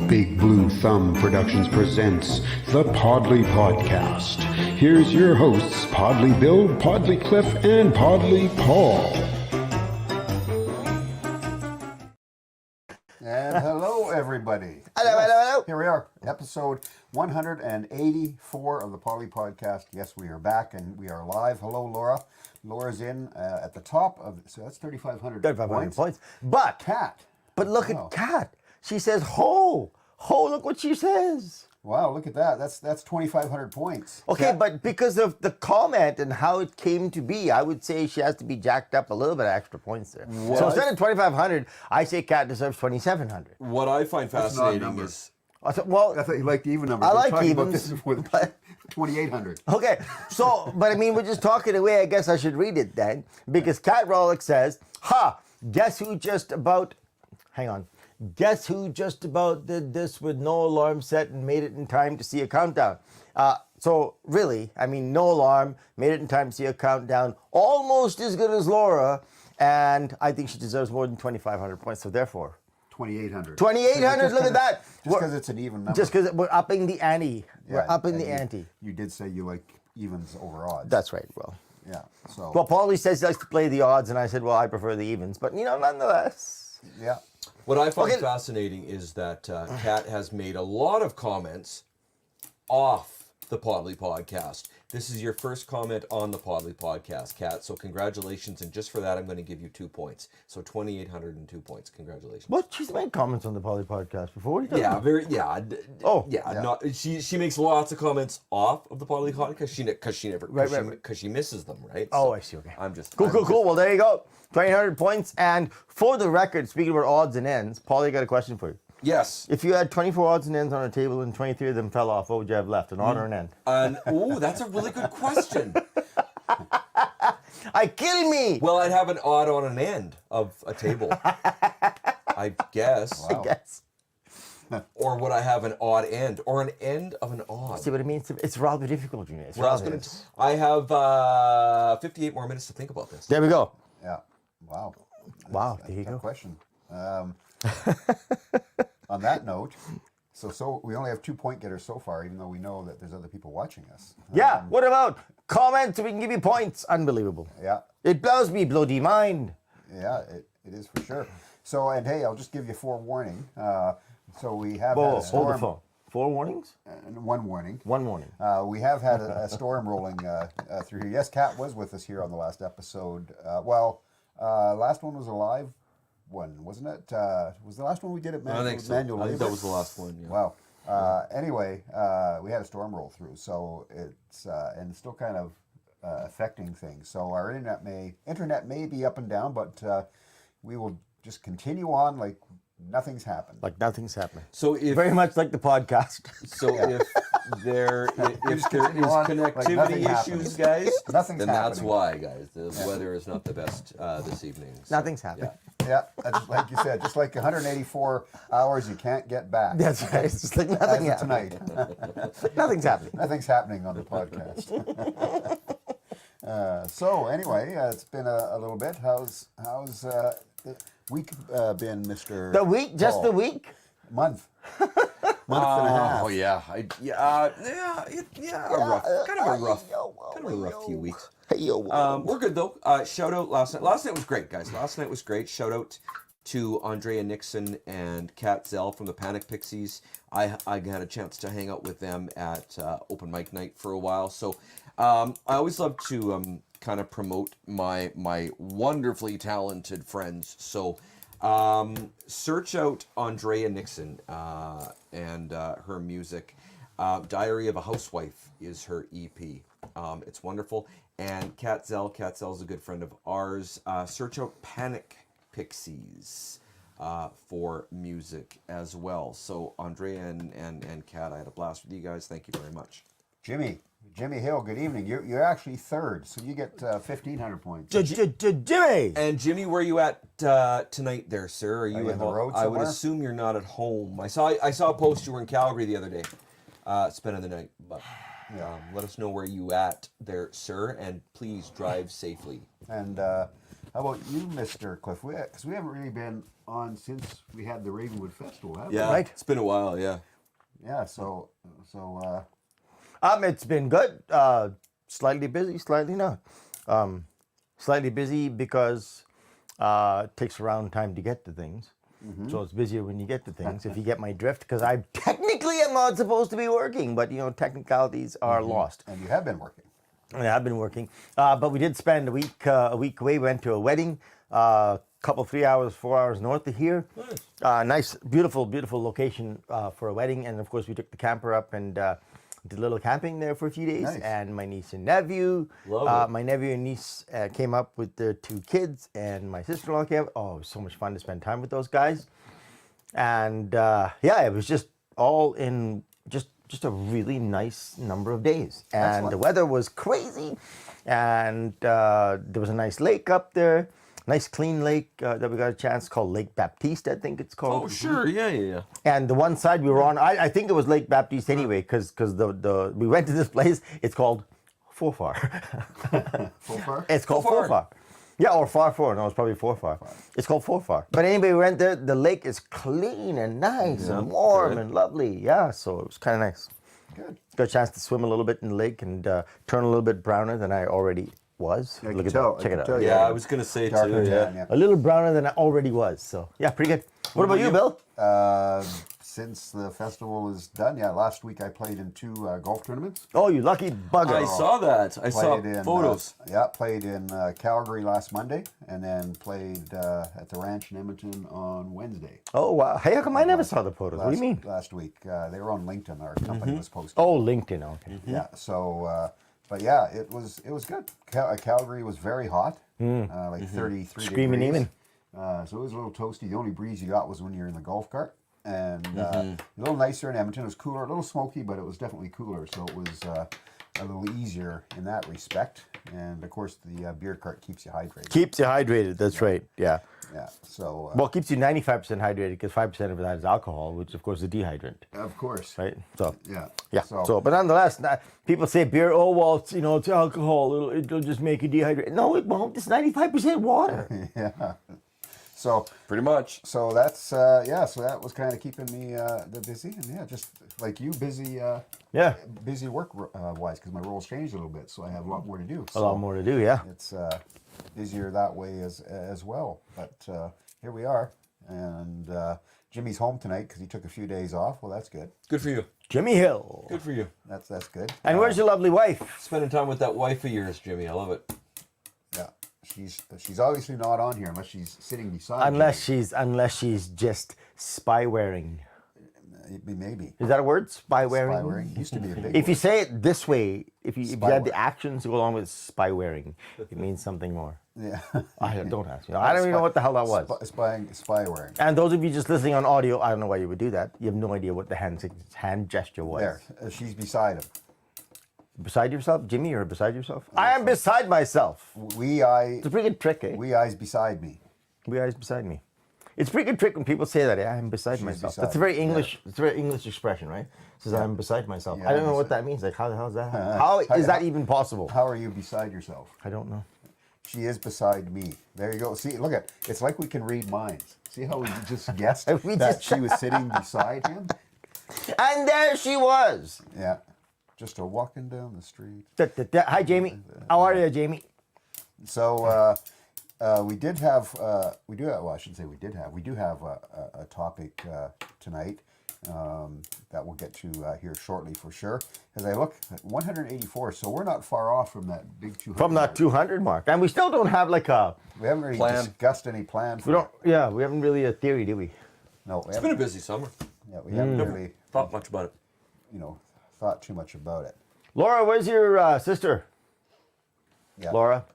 Big Blue Thumb Productions presents the Podlie Podcast. Here's your hosts, Podlie Bill, Podlie Cliff, and Podlie Paul. And hello, everybody. Hello. Here we are, episode 184 of the Podlie Podcast. Yes, we are back and we are live. Hello, Laura. Laura's in at the top of, so that's 3,500 points. But Kat. But look at Kat. She says, ho, look what she says. Wow, look at that. That's 2,500 points. Okay, Kat, but because of the comment and how it came to be, I would say she has to be jacked up a little bit of extra points there. What? So instead of 2,500, I say Kat deserves 2,700. What I find fascinating is... I thought you liked the even numbers. I We're like talking about evens, this with 2,800. Okay, so, but I mean, we're just talking away. I guess I should read it then. Because Kat Rollick says, guess who just about did this with no alarm set and made it in time to see a countdown? So really, I mean, no alarm, made it in time to see a countdown, almost as good as Laura, and I think she deserves more than 2,500 points, so therefore... 2,800. 2,800, look at that. Just because it's an even number. Just because we're upping the ante. We're upping the ante. You did say you like evens over odds. That's right, Will. Yeah, so... Well, Paulie says he likes to play the odds, and I said, well, I prefer the evens. But, nonetheless. Yeah. What I find fascinating is that Kat has made a lot of comments off the Podlie Podcast. This is your first comment on the Podlie Podcast, Kat. So congratulations, and just for that, I'm going to give you 2 points. So 2,802 points. Congratulations. What? She's made comments on the Podlie Podcast before? She makes lots of comments off of the Podlie Podcast because she misses them, right? Oh, So I see. Okay. I'm just Cool. Well, there you go. 2,800 points. And for the record, speaking about odds and ends, Paulie, got a question for you. Yes. If you had 24 odds and ends on a table and 23 of them fell off, what would you have left? An odd or an end? That's a really good question. Kill me. Well, I'd have an odd on an end of a table, I guess. Wow. I guess. Or would I have an odd end? Or an end of an odd? See what it means? It's rather difficult, Junior. I have 58 more minutes to think about this. There we go. Yeah. Wow. Wow, there you go. Question. On that note, so we only have 2 point getters so far, even though we know that there's other people watching us. Yeah, what about comments so we can give you points? Unbelievable. Yeah. It blows me bloody mind. Yeah, it is for sure. So, and hey, I'll just give you forewarning. So we have had Whoa, a storm. hold the phone. 4 warnings? One warning. 1 warning. We have had a storm rolling through here. Yes, Kat was with us here on the last episode. Last one was a live one, wasn't it? Was the last one we did at manual? I think so. I think that was the last one. Yeah. Wow. Anyway, we had a storm roll through, so it's and it's still kind of affecting things. So our internet may be up and down, but we will just continue on like nothing's happened. Like nothing's happening. So if Very much like the podcast. So if there is connectivity issues, guys, Nothing's then that's happening. why, guys. The weather is not the best this evening. So, Nothing's happening. Yeah, that's like you said, just like 184 hours you can't get back. That's right. It's just like nothing As of happening. tonight. Nothing's happening. Nothing's happening on the podcast. So anyway, it's been a little bit. How's the week been, Mr. The week? Just Paul? the week? Month and a half. Oh yeah, kind of a rough few weeks. We're good though. Shout out last night. Last night was great, guys. Last night was great. Shout out to Andrea Nixon and Kat Zell from the Panic Pixies. I had a chance to hang out with them at open mic night for a while. So I always love to kind of promote my wonderfully talented friends. So search out Andrea Nixon and her music. Diary of a Housewife is her EP. It's wonderful. And Kat Zell's a good friend of ours. Search out Panic Pixies for music as well. So Andrea and Kat, I had a blast with you guys. Thank you very much. Jimmy Hill, good evening. You're actually third, so you get 1,500 points. Jimmy! And Jimmy, where are you at tonight there, sir? Are you you at on the road I would somewhere? assume you're not at home. I saw a post you were in Calgary the other day, spending the night. But let us know where you at there, sir, and please drive safely. And How about you, Mr. Cliff? Because we haven't really been on since we had the Ravenwood Festival, have we? Yeah, Right. It's been a while. Yeah. Yeah. So It's been good. Slightly busy, slightly not. Slightly busy because it takes around time to get to things. So it's busier when you get to things, if you get my drift, because I technically am not supposed to be working, but technicalities are lost. and you have been working. Yeah, I've been working, but we did spend a week away. We went to a wedding, couple 3 hours, 4 hours north of here. Nice, beautiful location for a wedding, and of course we took the camper up and did a little camping there for a few days. Nice. And my niece and nephew, Love it. my nephew and niece came up with their 2 kids, and my sister-in-law came up. Oh, it was so much fun to spend time with those guys, and it was just all in just a really nice number of days. And Excellent. the weather was crazy, and there was a nice lake up there, nice clean lake that we got a chance, called Lake Baptiste, I think it's called. Oh, sure. Yeah. And the one side we were on, I think it was Lake Baptiste anyway, because we went to this place. It's called Forfar. Forfar? It's called Forfar. Forfar. Yeah, or Farfar. No, it's probably Forfar. It's called Forfar. But anyway, we went there. The lake is clean and nice and warm good. and lovely. Yeah, so it was kind of nice. Good. Got a chance to swim a little bit in the lake and turn a little bit browner than I already was. I Look can at tell. that. Check I it can out. tell Yeah, I was gonna say Darker too. tan, Yeah. A little browner than I already was. So yeah, pretty good. What about you, Bill? Since the festival is done, last week I played in 2 golf tournaments. Oh, you lucky bugger. I saw that. I saw Played in photos. played in Calgary last Monday, and then played at the ranch in Edmonton on Wednesday. Oh, wow. Hey, how come I never saw the photos? What do you mean? Last week they were on LinkedIn. Our company was posting. Oh, LinkedIn. Okay. Yeah. So, but yeah, it was good. Calgary was very hot, like 33 Screaming degrees. even. So it was a little toasty. The only breeze you got was when you're in the golf cart. And a little nicer in Edmonton. It was cooler, a little smoky, but it was definitely cooler. So it was a little easier in that respect. And of course, the beer cart keeps you hydrated. Keeps you hydrated. That's right. Yeah. Yeah. So Well, it keeps you 95% hydrated because 5% of that is alcohol, which of course is a dehydrant, of course. right? So Yeah. yeah. So, but nonetheless, people say beer. Oh well, it's alcohol. It'll just make you dehydrated. No, it won't. It's 95% water. Yeah. So Pretty much. so that's So that was kind of keeping me busy, and just like you, busy. Yeah. Busy work wise, because my role's changed a little bit, so I have a lot more to do. A lot more to do. Yeah. It's busier that way as well. But here we are, and Jimmy's home tonight because he took a few days off. Well, that's good. Good for you. Jimmy Hill. Good for you. That's good. And where's your lovely wife? Spending time with that wife of yours, Jimmy. I love it. Yeah, she's obviously not on here unless she's sitting beside. Unless she's just spy wearing. Maybe. Is that a word? Spy wearing. Spy wearing used to be a big. If you word. say it this way, if you Spy add the wearing. actions to go along with spy wearing, it means something more. Yeah. Don't ask me. I don't even know what the hell that was. Spy wearing. And those of you just listening on audio, I don't know why you would do that. You have no idea what the hand gesture was. There, she's beside him. Beside yourself, Jimmy, or beside yourself? I am beside myself. It's a pretty good trick, eh? We eyes beside me. We eyes beside me. It's a pretty good trick when people say that. I am beside myself. beside That's a very me, English. It's a very English expression, right? It says I'm beside myself. Yeah, I don't know I'm what that means. Like how the hell is that? How is that even possible? How are you beside yourself? I don't know. She is beside me. There you go. See, look at. It's like we can read minds. See how we just guessed We that just- she was sitting beside him? And there she was. Yeah. Just a walking down the street. Hi, Jamie. How are you, Jamie? So we do have. Well, I shouldn't say we did have. We do have a topic tonight that we'll get to here shortly for sure. As I look at 184, so we're not far off from that big 200. From that 200 mark, and we still don't have like a. We haven't really Plan. discussed any plan. For We don't. Yeah, we haven't really a theory, do we? No, we It's been a haven't. busy summer. Yeah, we haven't really, Thought much about it. thought too much about it. Laura, where's your sister? Yeah. Laura.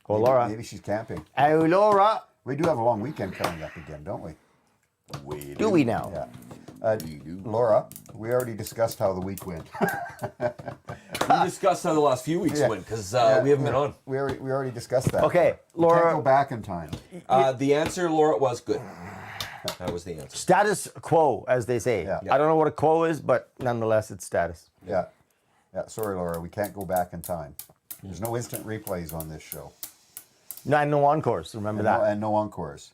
Oh, Maybe, Laura. Maybe she's camping. Hey, Laura. We do have a long weekend coming up again, don't we? Do we now? Yeah. Laura, we already discussed how the week went. We discussed how the last few weeks Yeah. went because we haven't been on. We already discussed that. Okay, We can't Laura. go back in time. The answer, Laura, was good. That was the answer. Status quo, as they say. Yeah. I don't know what a quo is, but nonetheless, it's status. Yeah. Yeah. Sorry, Laura, we can't go back in time. There's no instant replays on this show. No encores. Remember that. And no encores.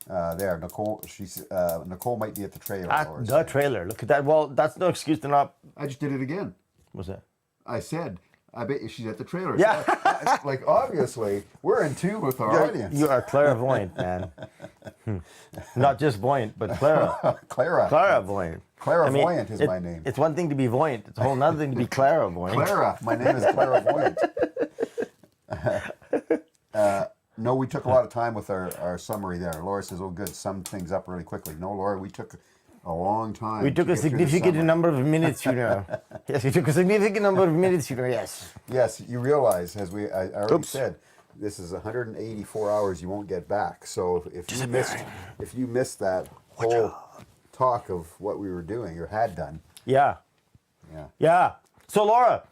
There, Nicole. Nicole might be at the trailer. At Laura's the saying. trailer. Look at that. Well, that's no excuse to not. I just did it again. What's that? I said, I bet you she's at the trailer. Yeah. Like, obviously, we're in tune with our audience. You are clairvoyant, man. Not just voyant, but Clara. clairvoyant. Clairvoyant is my name. It's one thing to be voyant. It's a whole other thing to be clairvoyant. Clara. My name is Clairvoyant. No, we took a lot of time with our summary there. Laura says, oh, good, sum things up really quickly. No, Laura, we took a long time. We took to a get through the significant summary. number of minutes, you know. Yes, we took a significant number of minutes, you know, yes. Yes, you realize, as I already Oops. said, this is 184 hours you won't get back. So if you missed that whole talk of what we were doing or had done, Yeah. Yeah. So, Laura,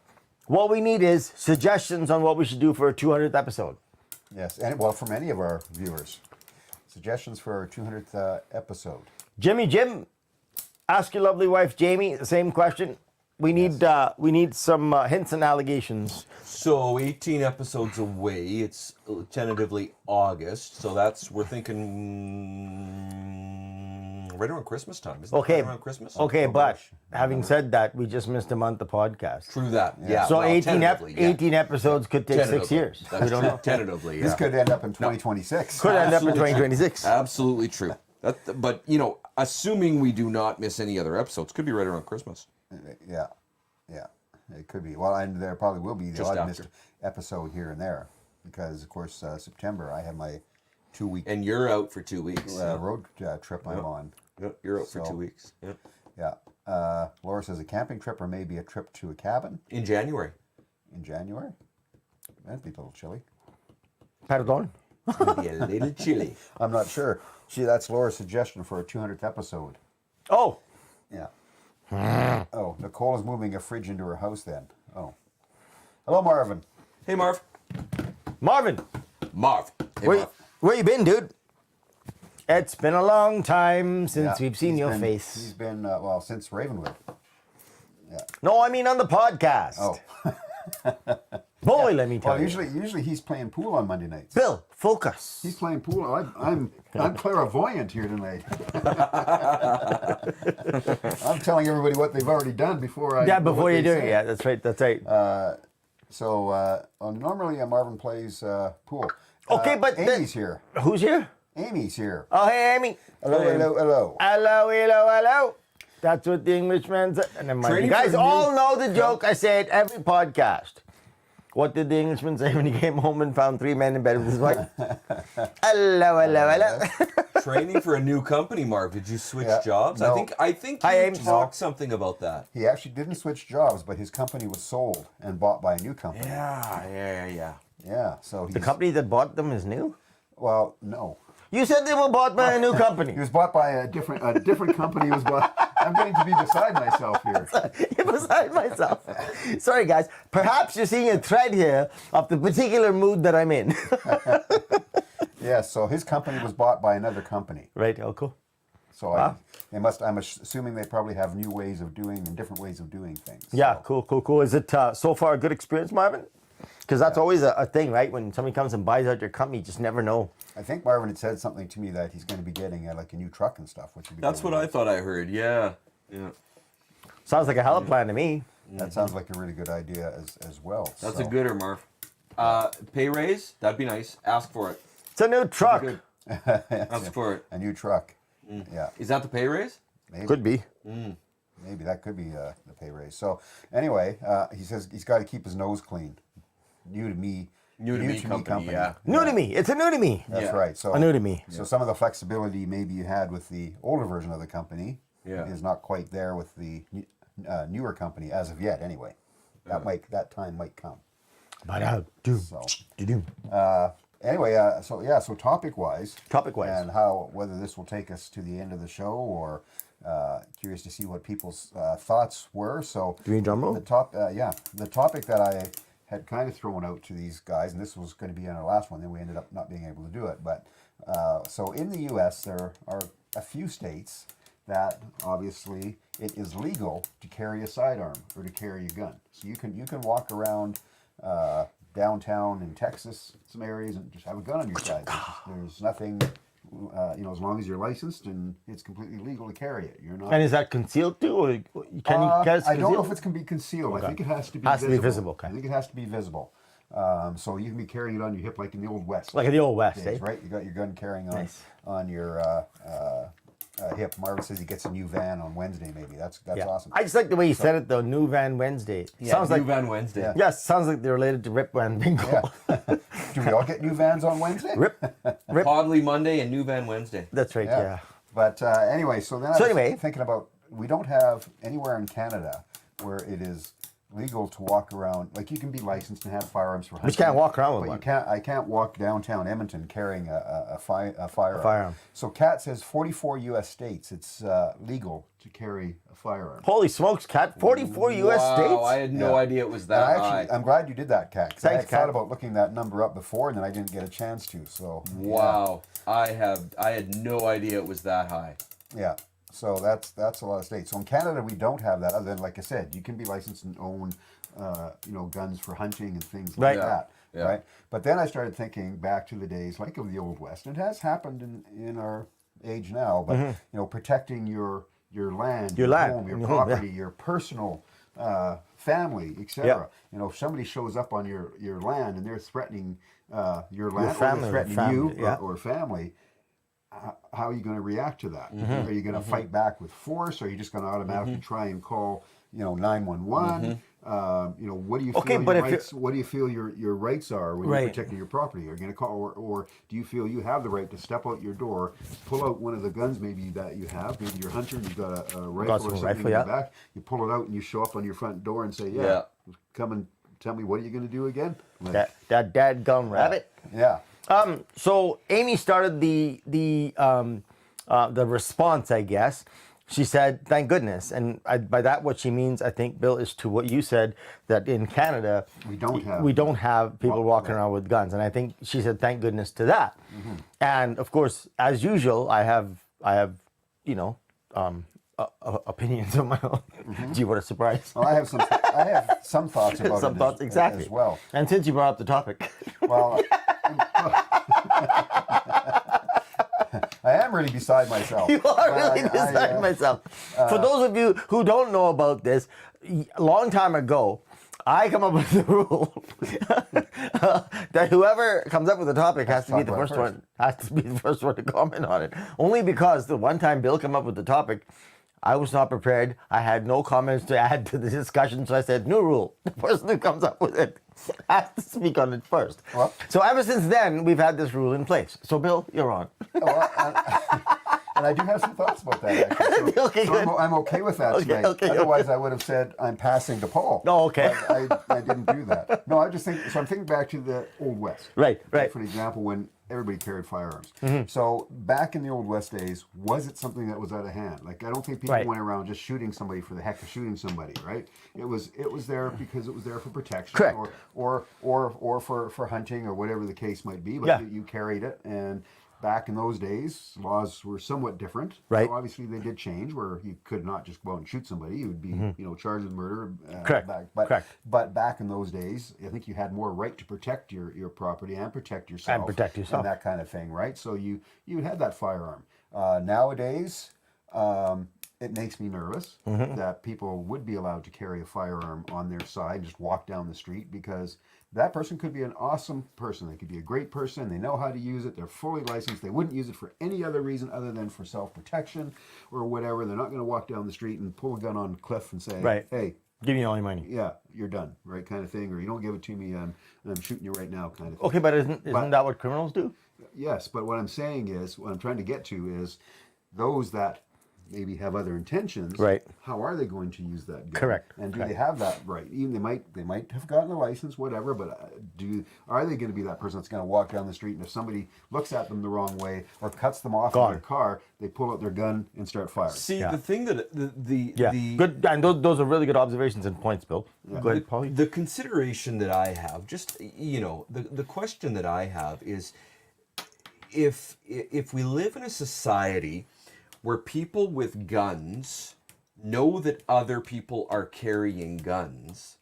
what we need is suggestions on what we should do for a 200th episode. yes, and well, from any of our viewers, suggestions for our 200th episode. Jim, ask your lovely wife, Jamie, the same question. We need some hints and allegations. So 18 episodes away. It's tentatively August. So we're thinking right around Christmas time. Isn't it Okay. right around Christmas? Okay, Oh, but gosh. having said that, we just missed a month of podcast. True that. Yeah. So well, 18 episodes could take 6 years. That's We don't true. know. Tentatively, yeah. This could end up in 2026. Could end up in Absolutely true. 2026. Absolutely true. But, assuming we do not miss any other episodes, could be right around Christmas. Yeah, it could be. Well, and there probably will be the Just odd after. missed episode here and there because, of course, September I have my 2-week And you're out for 2 weeks. road trip I'm on. Yep, you're out for So- 2 weeks. Yep. Yeah. Laura says a camping trip or maybe a trip to a cabin In January. in January. That'd be a little chilly. Pardon? Maybe a little chilly. I'm not sure. See, that's Laura's suggestion for a 200th episode. Oh, Yeah. Oh, Nicole is moving a fridge into her house then. Oh. Hello, Marvin. Hey, Marv. Marvin, Marv. Hey, where, Marv. where you been, dude? It's been a long time since Yeah, we've seen he's your been- face. He's been, since Ravenwood. No, I mean on the podcast. Oh. Boy, let me tell Well, you. usually he's playing pool on Monday nights. Bill, focus. He's playing pool. I'm clairvoyant here tonight. I'm telling everybody what they've already done before I. Yeah, what before you they do it. say. Yeah, that's right. That's right. So normally Marvin plays pool. Okay, but the- Amy's here. Who's here? Amy's here. Oh, hey, Amy. Hello, hello, hello. Hello, hello, hello. That's what the Englishman said. And then mind, Training you guys for the all new- know the joke I say at every podcast. What did the Englishman say when he came home and found 3 men in bed with his wife? Hello, hello, hello. Training for a new company, Marv. Did you switch Yeah, jobs? no. I think Hi, you Ames. talked something about that. He actually didn't switch jobs, but his company was sold and bought by a new company. Yeah. Yeah, so he's The company that bought them is new? well, no. You said they were bought by a new company. He was bought by a different company. Was bought. I'm getting to be beside myself here. You're beside myself. Sorry, guys. Perhaps you're seeing a thread here of the particular mood that I'm in. Yeah, so his company was bought by another company. Right, oh, cool. So they must. I'm assuming they probably have new ways of doing and different ways of doing things. Yeah, So, cool. Is it so far a good experience, Marvin? Because that's always a thing, right? When somebody comes and buys out your company, you just never know. I think Marvin had said something to me that he's going to be getting like a new truck and stuff. Which would be That's what really I thought I heard. Yeah. Sounds like a hell of a plan to me. nice. That sounds like a really good idea as well. That's so. a gooder, Marv. Pay raise? That'd be nice. Ask for it. It's a new truck. Good. Ask for it. A new truck. Yeah, Is that the pay raise? maybe. Could be. Maybe that could be the pay raise. So anyway, he says he's got to keep his nose clean. New to me company. Yeah. New to me. It's a new to me. That's Yeah. right. So A new to me. So some of the flexibility maybe you had with the older version of the company Yeah. is not quite there with the newer company as of yet. Anyway, that time might come. But do. So Do. anyway, so topic wise, Topic-wise. and whether this will take us to the end of the show or curious to see what people's thoughts were. So Do we need drum roll? the topic that I had kind of thrown out to these guys, and this was going to be in our last one, then we ended up not being able to do it. But so in the U.S., there are a few states that obviously it is legal to carry a sidearm or to carry a gun. So you can walk around downtown in Texas, some areas, and just have a gun on your side. There's nothing, as long as you're licensed and it's completely legal to carry it. You're not. And is that concealed too, or can you get I don't know if it can be concealed. Okay. I think it has to be Has to visible. be visible, okay. I think it has to be visible. So you can be carrying it on your hip like in the Old West. like in the Old West, days, eh? right? You got your gun carrying on Nice. on your hip. Marvin says he gets a new van on Wednesday. Maybe that's awesome. I just like the way you said it though. New Van Wednesday. Yeah, Sounds like New Van Wednesday. Yeah. yes. Sounds like they're related to Rip Van Bingo. Yeah. Do we all get new vans on Wednesday? Rip. Podlie Monday and New Van Wednesday. That's right. Yeah. But anyway, so then I was anyway. thinking about, we don't have anywhere in Canada where it is legal to walk around. Like, you can be licensed and have firearms for hunting. But you can't walk around with but one. you can't. I can't walk downtown Edmonton carrying a firearm. firearm. So Cat says 44 U.S. states it's legal to carry a firearm. Holy smokes, Cat! 44 U.S. Wow, states. I had no Yeah. idea it was And that I high. I'm glad you did that, Cat. Because I Thanks, had Kat. thought about looking that number up before, and then I didn't get a chance to. So Wow, I had no idea it was that high. Yeah, so that's a lot of states. So in Canada, we don't have that. Other than, like I said, you can be licensed and own, guns for hunting and things like Right. that. Yeah. Right. But then I started thinking back to the days like of the Old West. And it has happened in our age now. But protecting your land, Your land, home, your your home, property, your personal family, etc. If somebody shows up on your land and they're threatening your land, family, or they're threatening family, you yeah. or family. How are you going to react to that? Mm-hmm. Are you going to fight back with force? Or are you just going to automatically try and call, 911? What do you feel Okay, your but if rights? What do you feel your rights are when Right. you're protecting your property? Are you going to call, or do you feel you have the right to step out your door, pull out one of the guns maybe that you have? Maybe you're hunting, you've got a rifle or some something rifle, in your yeah. back. You pull it out and you show up on your front door and say, Yeah. come and tell me, what are you going to do again? Like, That dadgum rabbit. yeah. So Amy started the response, I guess. She said, "Thank goodness," and by that, what she means, I think, Bill, is to what you said, that in Canada we don't have people walking around with guns, and I think she said, "Thank goodness to that." And of course, as usual, I have opinions of my own. Gee, what a surprise! Well, I have some thoughts about Some it thoughts, exactly. as well. And since you brought up the topic, Well, I am really beside myself. you are But really I, beside myself. For those of you who don't know about this, a long time ago, I come up with the rule that whoever comes up with a topic has to be talk the about it first one. Has to be the first one to comment on it. Only because the one time Bill came up with the topic, I was not prepared. I had no comments to add to the discussion, so I said, "New rule: the person who comes up with it has to speak on it first." Well- So ever since then, we've had this rule in place. So Bill, you're on. Well, and I do have some thoughts about that, actually. So, Okay, so good. I'm okay with that tonight. okay. Otherwise, I would have said I'm passing to Paul. Oh, okay. But I didn't do that. No, I just think, so I'm thinking back to the Old West. Right. For example, when everybody carried firearms. So back in the Old West days, was it something that was out of hand? Like, I don't think people Right. went around just shooting somebody for the heck of shooting somebody, right? It was there because it was there for protection, Correct. or for hunting or whatever the case might be. But Yeah. you carried it, and back in those days, laws were somewhat different. Right. So obviously, they did change where you could not just go out and shoot somebody. You would be, charged with murder. Correct. But back in those days, I think you had more right to protect your property and protect yourself. And protect yourself. And that kind of thing, right? So you had that firearm. Nowadays, it makes me nervous that people would be allowed to carry a firearm on their side, just walk down the street, because that person could be an awesome person. They could be a great person. They know how to use it. They're fully licensed. They wouldn't use it for any other reason other than for self-protection or whatever. They're not going to walk down the street and pull a gun on Cliff and say, Right. hey, Give me all your money. yeah, you're done, right, kind of thing. Or you don't give it to me, I'm shooting you right now, kind of thing. Okay, but isn't that what criminals do? Yes, but what I'm saying is, what I'm trying to get to is, those that maybe have other intentions, Right. how are they going to use that gun? Correct. And do Correct. they have that right? Even they might have gotten a license, whatever, but are they going to be that person that's going to walk down the street, and if somebody looks at them the wrong way or cuts them off in Gone. their car, they pull out their gun and start firing? See, Yeah. the thing that the Good, and those are really good observations and points, Bill. Go ahead, Paul. The consideration that I have, just the question that I have is, if we live in a society where people with guns know that other people are carrying guns,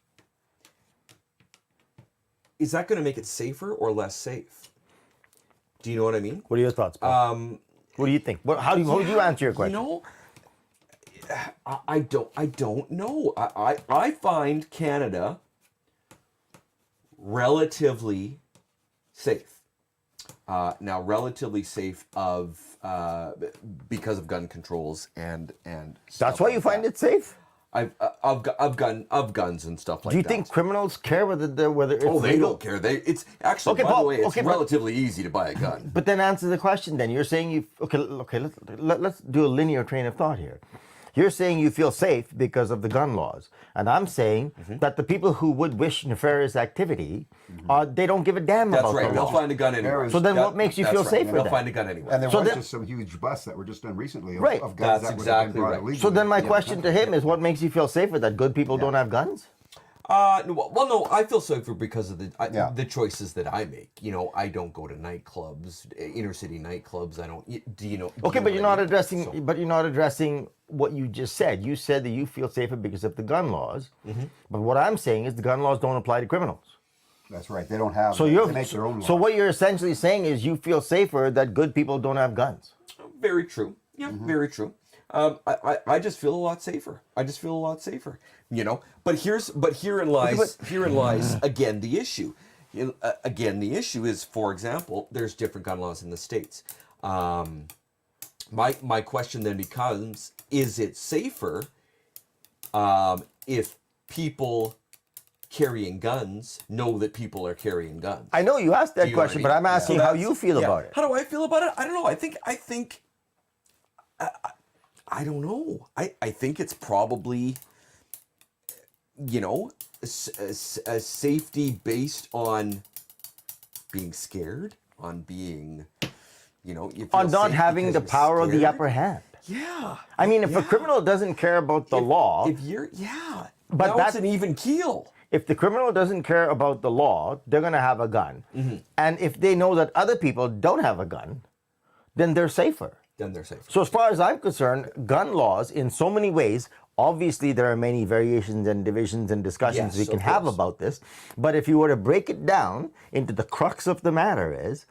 is that going to make it safer or less safe? Do you know what I mean? What are your thoughts, Paul? What do you think? How would you answer your question? You know, I don't know. I find Canada relatively safe. Now, relatively safe because of gun controls and That's why you find it safe? of guns and stuff like that. Do you think criminals care whether it's Oh, they legal? don't care. It's actually, Okay, by Paul, the way, it's okay, but- relatively easy to buy a gun. But then answer the question then. You're saying let's do a linear train of thought here. You're saying you feel safe because of the gun laws. And I'm saying that the people who would wish nefarious activity, they don't give a damn That's about right. the They'll law. find a gun anywhere. So then what makes you That's feel right. safer They'll then? find a gun anywhere. And there So was then- just some huge busts that were just done recently of, Right. of guns That's that would have exactly been brought right. illegally. So then my in the question to country. him is, what makes you feel safer, that good people don't have guns? Well, no, I feel safer because of Yeah. the choices that I make. You know, I don't go to nightclubs, inner city nightclubs. I don't. Do you know? Okay, but you're what I not mean? addressing. So- But you're not addressing what you just said. You said that you feel safer because of the gun laws. But what I'm saying is the gun laws don't apply to criminals. That's right. They don't have. So they make their own laws. So what you're essentially saying is you feel safer that good people don't have guns. Very true. Yeah, very true. I just feel a lot safer. I just feel a lot safer. You know, but herein lies again the issue. Again, the issue is, for example, there's different gun laws in the states. My question then becomes: is it safer if people carrying guns know that people are carrying guns? I know you asked that Do you know what I question, mean? but I'm asking So how that's- you feel yeah. about it. How do I feel about it? I don't know. I don't know. I think it's probably, you know, a safety based on being scared, on being, you know, you feel On not safe having the because you're power of the scared. upper hand. Yeah. I mean, if a criminal doesn't care about the law, If you're, yeah. But now that- it's an even keel. if the criminal doesn't care about the law, they're going to have a gun. And if they know that other people don't have a gun, then they're safer. Then they're safe. So as far as I'm concerned, gun laws in so many ways, obviously there are many variations and divisions and discussions Yes, we can of have course. about this. But if you were to break it down into the crux of the matter is,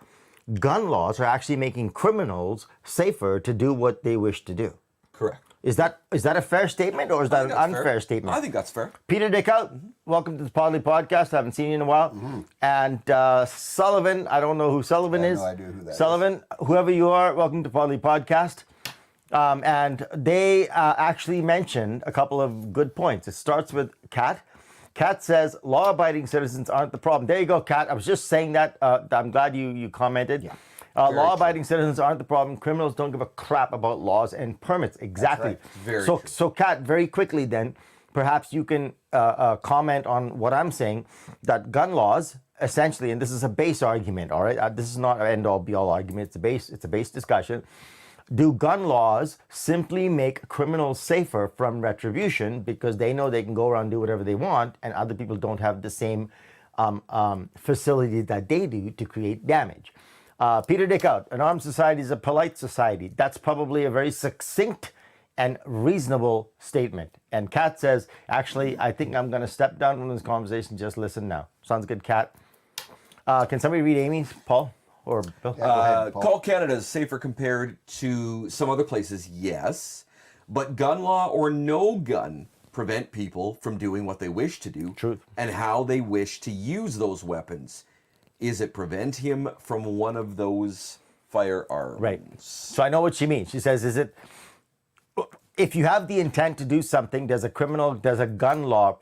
gun laws are actually making criminals safer to do what they wish to do. Correct. Is that a fair statement or is I that think an that's unfair fair. statement? I think that's fair. Peter Dickhout, welcome to the Podlie podcast. I haven't seen you in a while. And Sullivan, I don't know who Sullivan I have is. no idea who that is. Sullivan, whoever you are, welcome to Podlie podcast. And they actually mentioned a couple of good points. It starts with Kat. Kat says, law-abiding citizens aren't the problem. There you go, Kat. I was just saying that. I'm glad you commented. Yeah. Law-abiding citizens aren't the problem. Criminals don't give a crap about laws and permits. Exactly. right. Very so, true. so Kat, very quickly then, perhaps you can comment on what I'm saying, that gun laws, essentially, and this is a base argument, all right? This is not an end-all, be-all argument. It's a base discussion. Do gun laws simply make criminals safer from retribution because they know they can go around and do whatever they want and other people don't have the same facility that they do to create damage? Peter Dickhout, an armed society is a polite society. That's probably a very succinct and reasonable statement. And Kat says, actually, I think I'm going to step down from this conversation. Just listen now. Sounds good, Kat. Can somebody read Amy's, Paul or Bill? Yeah, go ahead, Paul. Call Canada is safer compared to some other places, yes. But gun law or no gun prevent people from doing what they wish to do. Truth. And how they wish to use those weapons. Is it prevent him from one of those firearms? Right. So I know what she means. She says, is it, if you have the intent to do something, does a gun law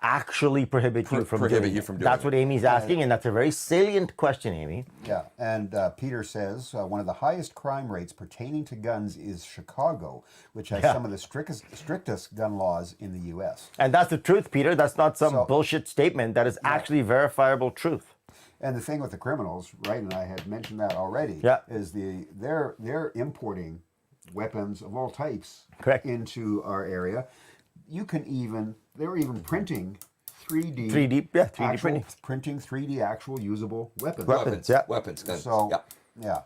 actually prohibit you from prohibit doing you it? from doing That's it. what Amy's asking, and that's a very salient question, Amy. Yeah, and Peter says one of the highest crime rates pertaining to guns is Chicago, which has some of the strictest gun laws in the U.S. And that's the truth, Peter. That's not some So- bullshit statement. That is actually verifiable truth. And the thing with the criminals, right, and I had mentioned that already, Yeah. is they're importing weapons of all types Correct. into our area. They're even printing 3D 3D actual, printing. printing 3D actual usable weapons. Weapons, yeah. Weapons, guns. So, yeah.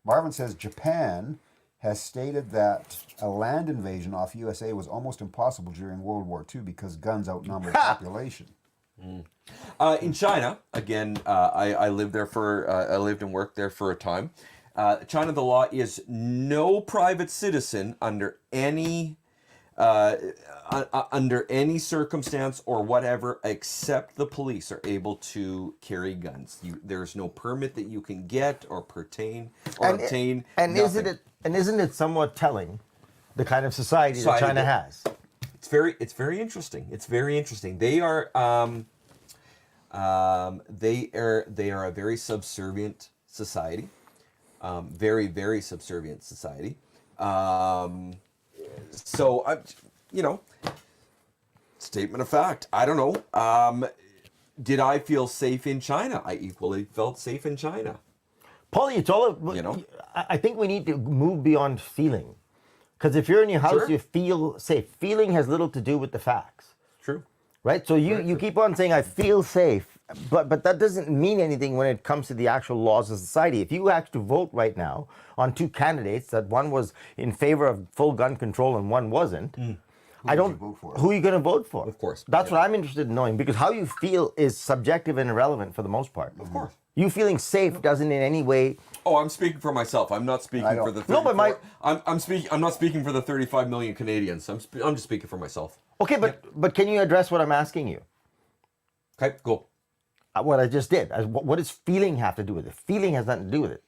Marvin says Japan has stated that a land invasion off USA was almost impossible during World War II because guns outnumbered population. In China, again, I lived there for I lived and worked there for a time. China, the law is no private citizen under any circumstance or whatever, except the police, are able to carry guns. There's no permit that you can get or obtain. And nothing. isn't it somewhat telling the kind of society that China has? It's very interesting. It's very interesting. They are a very subservient society. Very, very subservient society. So, statement of fact. I don't know. Did I feel safe in China? I equally felt safe in China. Paulie, it's all, I think we need to move beyond feeling. Because if you're in your house, Sure. you feel safe. Feeling has little to do with the facts. True. Right? So you keep on saying, I feel safe, but that doesn't mean anything when it comes to the actual laws of society. If you actually vote right now on two candidates, that one was in favor of full gun control and one wasn't, Who would you vote for? who are you going to vote for? Of course. That's what I'm interested in knowing, because how you feel is subjective and irrelevant for the most part. Of course. You feeling safe doesn't in any way. Oh, I'm speaking for myself. I'm not speaking for the 34, No, but I'm not speaking for the 35 million Canadians. I'm just speaking for myself. Okay, but can you address what I'm asking you? Okay, go. What I just did. What does feeling have to do with it? Feeling has nothing to do with it.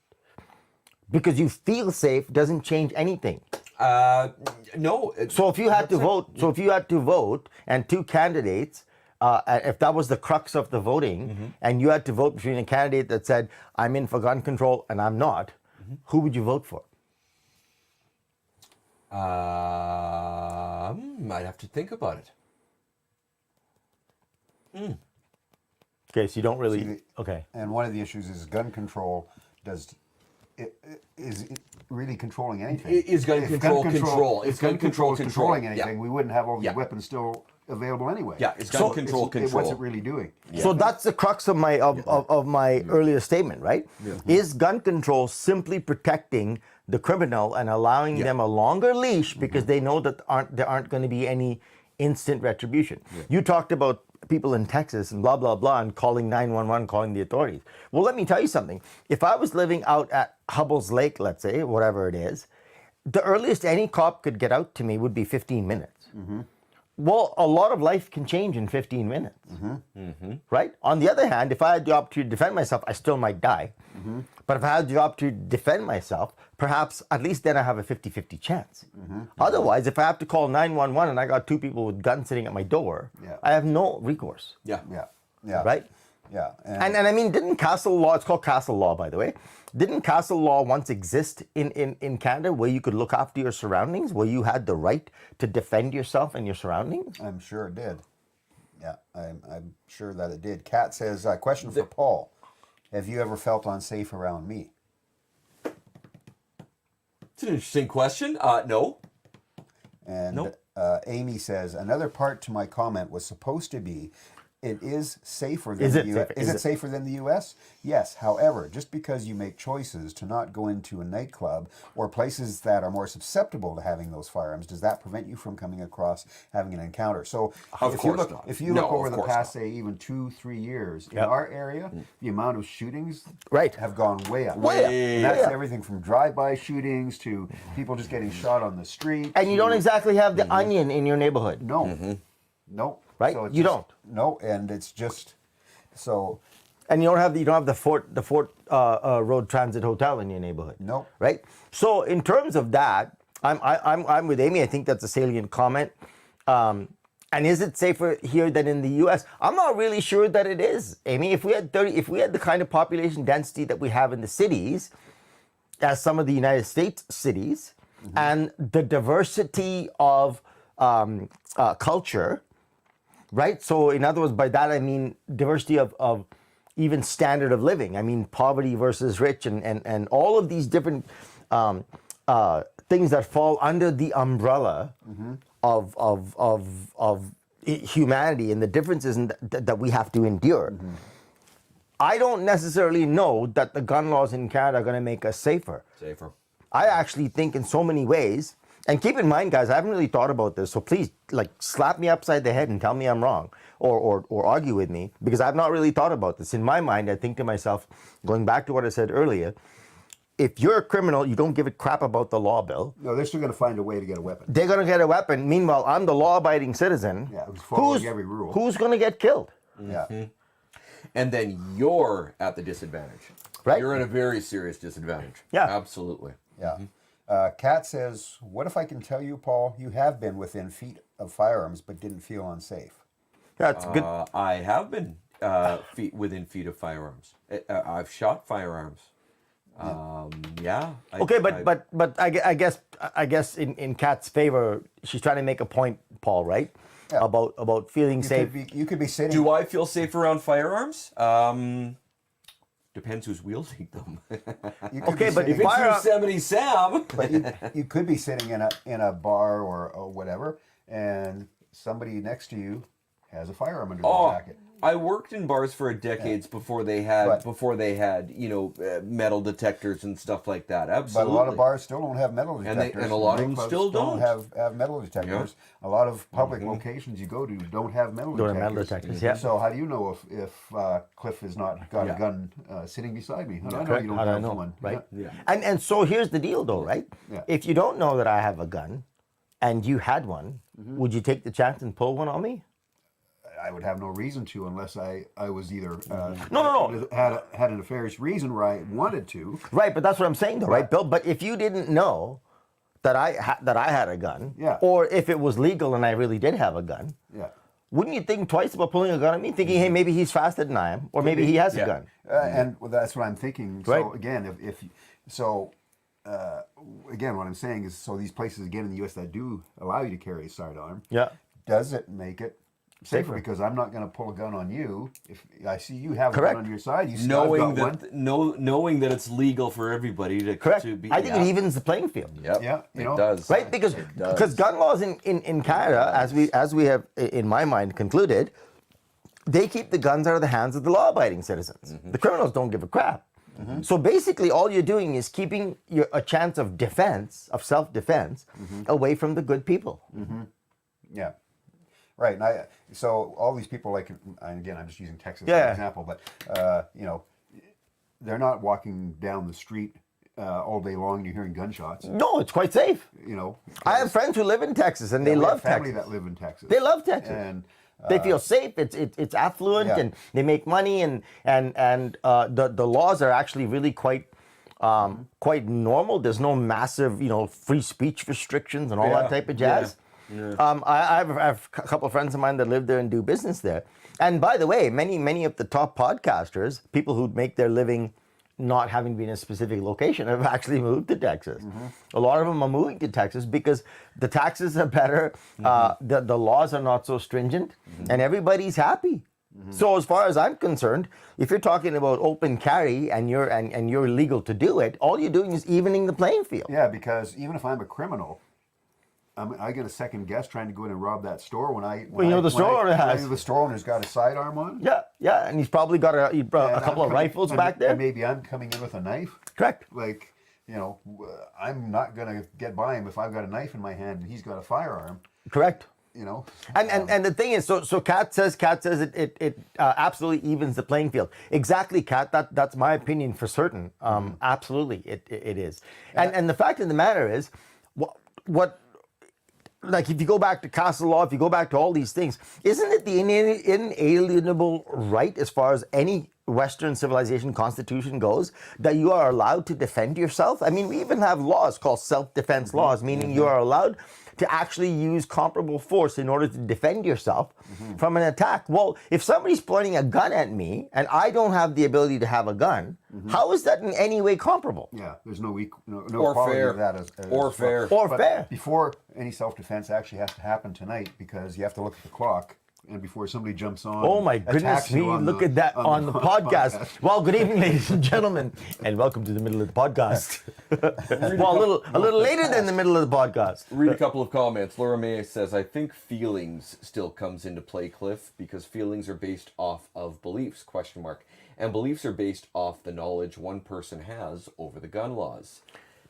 Because you feel safe doesn't change anything. No. So if you had to vote, and two candidates, if that was the crux of the voting, and you had to vote between a candidate that said, I'm in for gun control and I'm not, who would you vote for? I'd have to think about it. Okay, so you don't really. See, Okay. And one of the issues is gun control is it really controlling anything. Is gun If control control? If Is gun control controlling control? anything, Yeah. we wouldn't have all these Yeah. weapons still available anyway. Yeah, it's gun control What's control. it really doing? So that's the crux of my earlier statement, right? Is gun control simply protecting the criminal and allowing them a longer leash because they know that there aren't going to be any instant retribution? You talked about people in Texas and blah blah blah and calling 911, calling the authorities. Well, let me tell you something. If I was living out at Hubbell's Lake, let's say, whatever it is, the earliest any cop could get out to me would be 15 minutes. Well, a lot of life can change in 15 minutes, right? On the other hand, if I had the opportunity to defend myself, I still might die. But if I had the opportunity to defend myself, perhaps at least then I have a 50-50 chance. Otherwise, if I have to call 911 and I got two people with guns sitting at my door, I have no recourse. Yeah. Yeah. Right? Yeah. And I mean, didn't castle law, it's called castle law, by the way, didn't castle law once exist in Canada where you could look after your surroundings, where you had the right to defend yourself and your surroundings? I'm sure it did. Yeah, I'm sure that it did. Kat says, question for Paul. Have you ever felt unsafe around me? It's an interesting question. No. And Nope. Amy says, another part to my comment was supposed to be, it is safer than Is the it U.S. safer? Is Is it it? safer than the U.S.? Yes. However, just because you make choices to not go into a nightclub or places that are more susceptible to having those firearms, does that prevent you from coming across having an encounter? So Of if course you look, not. if you No, look over of the course past, not. say, even 2-3 years, in Yep. our area, the amount of shootings Right. have gone way up. Way And that's up. everything from drive-by shootings to people just getting shot on the street. And you don't to- exactly have the onion in your neighborhood. No. No. Right? So it's You just- don't. No, and it's just so And you don't have the Fort Road Transit Hotel in your neighborhood. Nope. Right. So in terms of that, I'm with Amy. I think that's a salient comment. And is it safer here than in the U.S.? I'm not really sure that it is, Amy. If we had the kind of population density that we have in the cities, as some of the United States cities, and the diversity of culture. Right. So in other words, by that I mean diversity of even standard of living. I mean poverty versus rich and all of these different things that fall under the umbrella of humanity and the differences that we have to endure. I don't necessarily know that the gun laws in Canada are going to make us safer. Safer. I actually think in so many ways, And keep in mind, guys, I haven't really thought about this, so please, like, slap me upside the head and tell me I'm wrong, or argue with me, because I've not really thought about this. In my mind, I think to myself, going back to what I said earlier, if you're a criminal, you don't give a crap about the law, Bill. No, they're still going to find a way to get a weapon. They're going to get a weapon. Meanwhile, I'm the law-abiding citizen. Yeah, who's following every rule. Who's going to get killed? Yeah. And then you're at the disadvantage. Right. You're at a very serious disadvantage. Yeah. Absolutely. Yeah. Kat says, what if I can tell you, Paul, you have been within feet of firearms but didn't feel unsafe? Yeah, it's good. I have been within feet of firearms. I've shot firearms. Yeah. Okay, but I guess in Kat's favor, she's trying to make a point, Paul, right? Yeah. About feeling safe. You could be sitting. Do I feel safe around firearms? Depends who's wielding them. You could Okay, be but sitting- If it's Yosemite Sam. but you could be sitting in a bar or whatever, and somebody next to you has a firearm under their jacket. I worked in bars for decades before they had metal detectors and stuff like that. Absolutely. But a lot of bars still don't have metal And detectors. a lot of them Nightclubs still don't. have metal detectors. A lot of public locations you go to don't have metal Don't have detectors. metal detectors, yeah. So how do you know if Cliff has not got a gun sitting beside me? How do I know Correct. you don't How do I have know? one? Right. Yeah. And so here's the deal, though, right? Yeah. If you don't know that I have a gun, and you had one, would you take the chance and pull one on me? I would have no reason to unless I was either No. had a nefarious reason where I wanted to. Right, but that's what I'm saying, though, right, Bill? But if you didn't know that I had a gun, Yeah. or if it was legal and I really did have a gun, Yeah. wouldn't you think twice about pulling a gun at me, thinking, hey, maybe he's faster than I am, or maybe he has a gun? And that's what I'm thinking. So Right. again, again, what I'm saying is, so these places again in the U.S. that do allow you to carry a sidearm, Yeah. does it make it safer? Safer. Because I'm not going to pull a gun on you if I see you have Correct. a gun on your side. You knowing got that one. knowing that it's legal for everybody to Correct. to be. I think it evens the playing field. Yep. Yeah, you know. It does. Right, because does. gun laws in Canada, as we have in my mind concluded, they keep the guns out of the hands of the law-abiding citizens. The criminals don't give a crap. So basically, all you're doing is keeping a chance of defense, of self-defense, away from the good people. Yeah. Right. And so all these people, like, and again, I'm just using Texas as Yeah. an example, but, they're not walking down the street all day long and you're hearing gunshots, No, it's quite safe. you know. I have friends who live in Texas, and they We have love family Texas. that live in Texas. They love Texas. And They feel safe. It's affluent, Yeah. and they make money, and the laws are actually really quite normal. There's no massive free speech restrictions and all that type of jazz. I have a couple of friends of mine that live there and do business there. And by the way, many of the top podcasters, people who make their living not having been in a specific location, have actually moved to Texas. A lot of them are moving to Texas because the taxes are better, the laws are not so stringent, and everybody's happy. So as far as I'm concerned, if you're talking about open carry and you're legal to do it, all you're doing is evening the playing field. yeah, because even if I'm a criminal, I get a second guess trying to go in and rob that store when the store owner has. the store owner's got a sidearm on. Yeah, and he's probably got a And couple I'm of rifles and- back there. And maybe I'm coming in with a knife. Correct. Like, I'm not gonna get by him if I've got a knife in my hand and he's got a firearm. Correct. You know. And the thing is, so Kat says it absolutely evens the playing field. Exactly, Kat. That's my opinion for certain. Absolutely, it is. And the fact of the matter is, what like if you go back to castle law, if you go back to all these things, isn't it the inalienable right as far as any Western civilization constitution goes that you are allowed to defend yourself? I mean, we even have laws called self-defense laws, meaning you are allowed to actually use comparable force in order to defend yourself from an attack. Well, if somebody's pointing a gun at me and I don't have the ability to have a gun, how is that in any way comparable? Yeah, there's no Or quality fair. of that as Or fair. Or But fair. Before any self-defense actually has to happen tonight, because you have to look at the clock, and before somebody jumps on. Oh my and goodness attacks me, you on look the- at that on the podcast. Well, good evening, ladies and gentlemen, and welcome to the middle of the podcast. Well, a little later than the middle of the podcast. Read a couple of comments. Laura May says, I think feelings still comes into play, Cliff, because feelings are based off of beliefs, ? And beliefs are based off the knowledge one person has over the gun laws.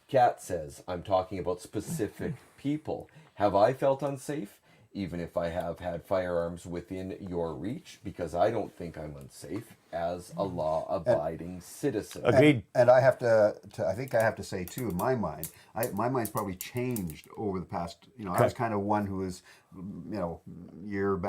Kat says, I'm talking about specific people. Have I felt unsafe? Even if I have had firearms within your reach, because I don't think I'm unsafe as a law-abiding citizen. Agreed. And I have I think I have to say too, in my mind, my mind's probably changed over the past. I was kind of one who was, years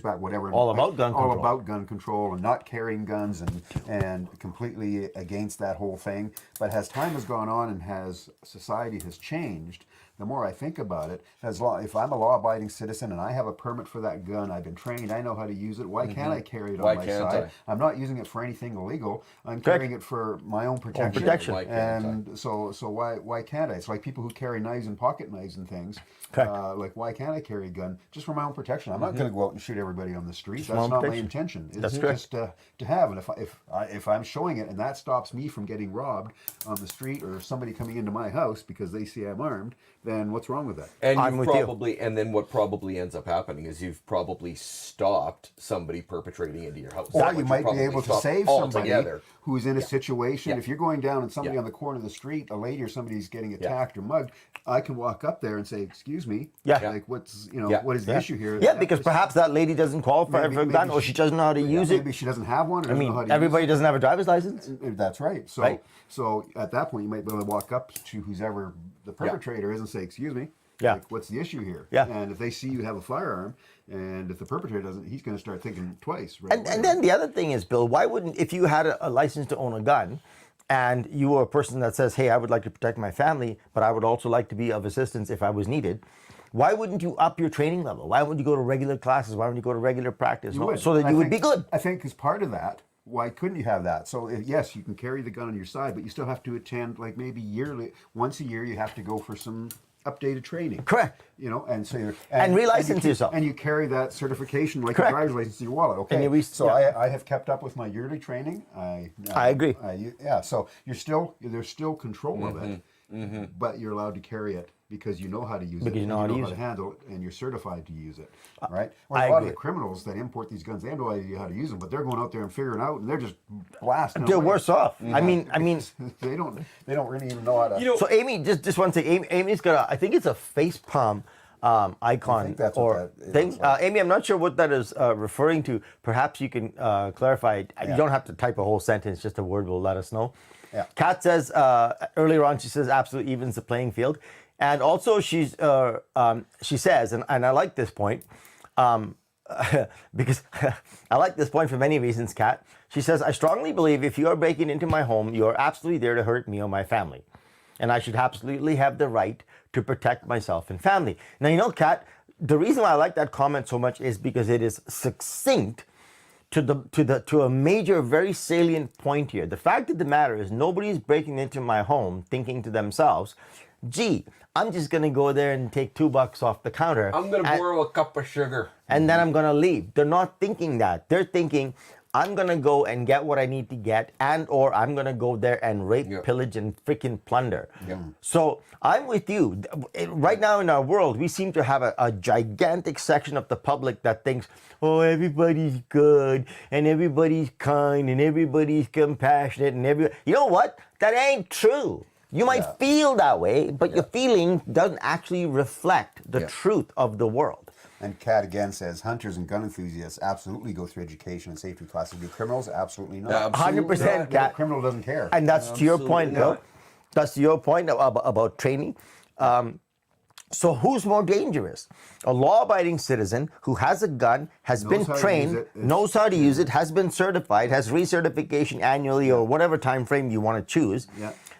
back, whatever. All about gun control. All about gun control and not carrying guns and completely against that whole thing. But as time has gone on and as society has changed, the more I think about it, if I'm a law-abiding citizen and I have a permit for that gun, I've been trained, I know how to use it. Why can't I carry it on my side? I'm not using it for anything illegal. I'm carrying it for my own protection. And so why can't I? It's like people who carry knives and pocket knives and things. Like, why can't I carry a gun just for my own protection? I'm not going to go out and shoot everybody on the street. That's not my intention. It's just to have. And if I'm showing it and that stops me from getting robbed on the street or somebody coming into my house because they see I'm armed, then what's wrong with that? And then what probably ends up happening is you've probably stopped somebody perpetrating into your house. Or you might be able to save somebody who's in a situation. Yeah. If you're going down and somebody on the corner of the street, a lady or somebody's getting attacked or mugged, I can walk up there and say, "Excuse me, like what is the issue here?" Yeah, because perhaps that lady doesn't qualify for a gun, or she doesn't know how to use it. Maybe she doesn't have one. Or everybody doesn't have a driver's license. That's right. So at that point, you might be able to walk up to whoever the perpetrator is and say, "Excuse me, like, what's the issue here?" And if they see you have a firearm, and if the perpetrator doesn't, he's going to start thinking twice. Right and then the other thing is, Bill, why wouldn't, if you had a license to own a gun, and you were a person that says, "Hey, I would like to protect my family, but I would also like to be of assistance if I was needed," why wouldn't you up your training level? Why wouldn't you go to regular classes? Why wouldn't you go to regular practice? So that you would be good. I think as part of that, why couldn't you have that? So yes, you can carry the gun on your side, but you still have to attend, like maybe yearly, once a year, you have to go for some updated training. Correct. And so you're and relicense yourself. And you carry that certification like Correct. a driver's license in your wallet. Okay. I have kept up with my yearly training. I agree. So there's still control of it, but you're allowed to carry it because you know how to use it. You know how to handle it, and you're certified to use it, right? Well, a lot of the criminals that import these guns, they have no idea how to use them, but they're going out there and figuring out, and they're just blasting. They're worse off. I mean, they don't really even know how to. So Amy, just one thing. Amy's got I think it's a face palm icon or thing. Amy, I'm not sure what that is referring to. Perhaps you can clarify. You don't have to type a whole sentence; just a word will let us know. Yeah. Kat says earlier on, she says absolutely evens the playing field. And also she says, and I like this point, because I like this point for many reasons, Kat. She says, "I strongly believe if you are breaking into my home, you are absolutely there to hurt me or my family. And I should absolutely have the right to protect myself and family." Now, Kat, the reason why I like that comment so much is because it is succinct to a major, very salient point here. The fact of the matter is nobody's breaking into my home thinking to themselves, "Gee, I'm just going to go there and take $2 off the counter. I'm going to borrow a cup of sugar. And then I'm going to leave." They're not thinking that. They're thinking, "I'm going to go and get what I need to get, or I'm going to go there and rape, pillage, and freaking plunder." So I'm with you. Right now in our world, we seem to have a gigantic section of the public that thinks, "Oh, everybody's good, and everybody's kind, and everybody's compassionate, and you know what? That ain't true. You might feel that way, but your feeling doesn't actually reflect the truth of the world." And Kat again says, "Hunters and gun enthusiasts absolutely go through education and safety classes. Do criminals? Absolutely not. 100%, Kat. No criminal doesn't care." And that's to your point, Bill. That's to your point about training. So who's more dangerous? A law-abiding citizen who has a gun, has been trained, knows how to use it, has been certified, has recertification annually or whatever time frame you want to choose.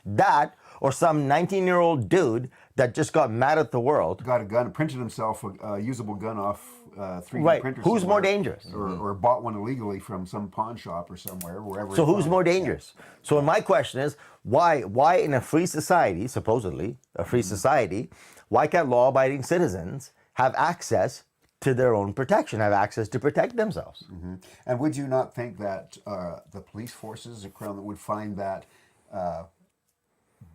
That, or some 19-year-old dude that just got mad at the world. Got a gun, printed himself a usable gun off 3D printer. Who's more dangerous? Or bought one illegally from some pawn shop or somewhere, wherever. So who's more dangerous? So my question is, why in a free society, supposedly a free society, why can't law-abiding citizens have access to their own protection, have access to protect themselves? And would you not think that the police forces would find that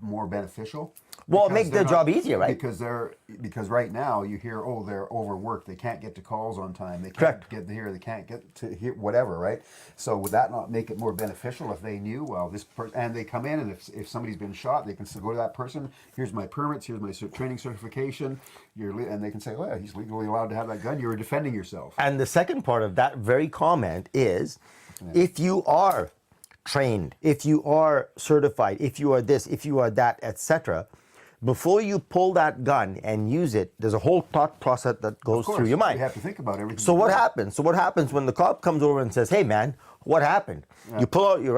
more beneficial. Well, Because make their they're job easier, right? Because right now you hear, oh, they're overworked. They can't get to calls on time. They can't Correct. get here. They can't get to here. Whatever, right? So would that not make it more beneficial if they knew? Well, this person, and they come in, and if somebody's been shot, they can go to that person. Here's my permits. Here's my training certification. And they can say, oh, yeah, he's legally allowed to have that gun. You were defending yourself. And the second part of that very comment is, if you are trained, if you are certified, if you are this, if you are that, etc., before you pull that gun and use it, there's a whole thought process that goes through your mind. You have to think about everything. So what happens? So what happens when the cop comes over and says, "Hey, man, what happened?" Yeah. You pull out your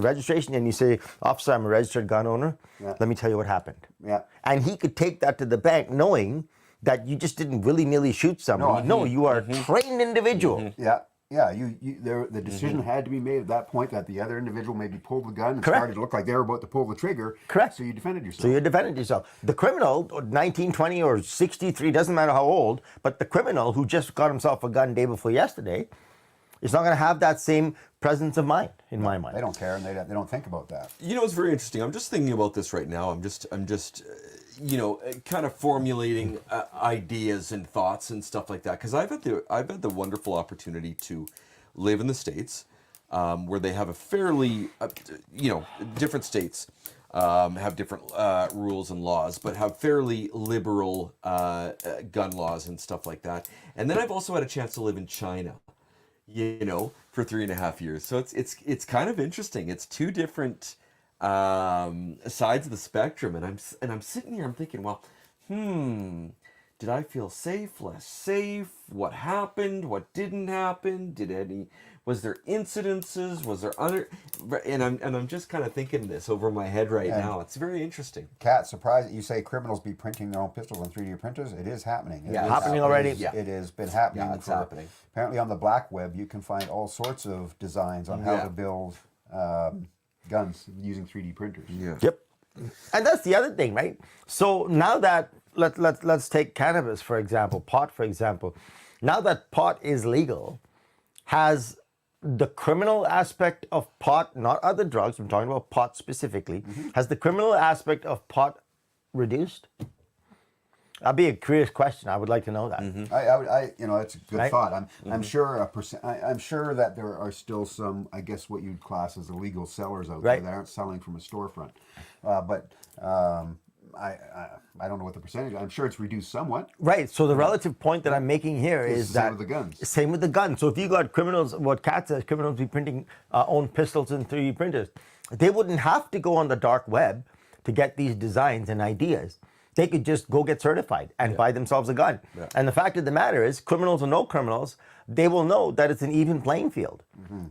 registration and you say, "Officer, I'm a registered gun owner. Yeah. Let me tell you what happened." Yeah. And he could take that to the bank, knowing that you just didn't willy-nilly shoot somebody. No, you are a trained individual. Yeah. Yeah, the decision had to be made at that point that the other individual maybe pulled the gun and Correct. started to look like they were about to pull the trigger. Correct. So you defended yourself. So you defended yourself. The criminal, 19, 20, or 63, doesn't matter how old, but the criminal who just got himself a gun day before yesterday is not going to have that same presence of mind, in my mind. They don't care, and they don't think about that. You know, it's very interesting. I'm just thinking about this right now. I'm just kind of formulating ideas and thoughts and stuff like that. Because I've had the wonderful opportunity to live in the States, where they have a fairly, different states have different rules and laws, but have fairly liberal gun laws and stuff like that. And then I've also had a chance to live in China, for 3.5 years. So it's kind of interesting. It's two different sides of the spectrum, and I'm sitting here, I'm thinking, well, did I feel safe, less safe? What happened? What didn't happen? Was there incidences? Was there other? And I'm just kind of thinking this over my head right now. It's very interesting. Kat, surprised you say criminals be printing their own pistols on 3D printers. It is happening. It Yeah, is happening already. Yeah. It has been happening. Yeah, it's happening. Apparently on the black web, you can find all sorts of designs on how to build guns using 3D printers. Yeah. Yep. And that's the other thing, right? So now that let's take cannabis for example, pot for example. Now that pot is legal, has the criminal aspect of pot, not other drugs, I'm talking about pot specifically, has the criminal aspect of pot reduced? That'd be a curious question. I would like to know that. It's a good thought. I'm sure I'm sure that there are still some, I guess, what you'd class as illegal sellers out there that aren't selling from a storefront. I don't know what the percentage. I'm sure it's reduced somewhat. Right. So the relative point that I'm making here is that same with the guns. Same with the guns. So if you got criminals, what Kat says, criminals be printing own pistols in 3D printers, they wouldn't have to go on the dark web to get these designs and ideas. They could just go get certified and buy themselves a gun. Yeah. And the fact of the matter is, criminals or no criminals, they will know that it's an even playing field.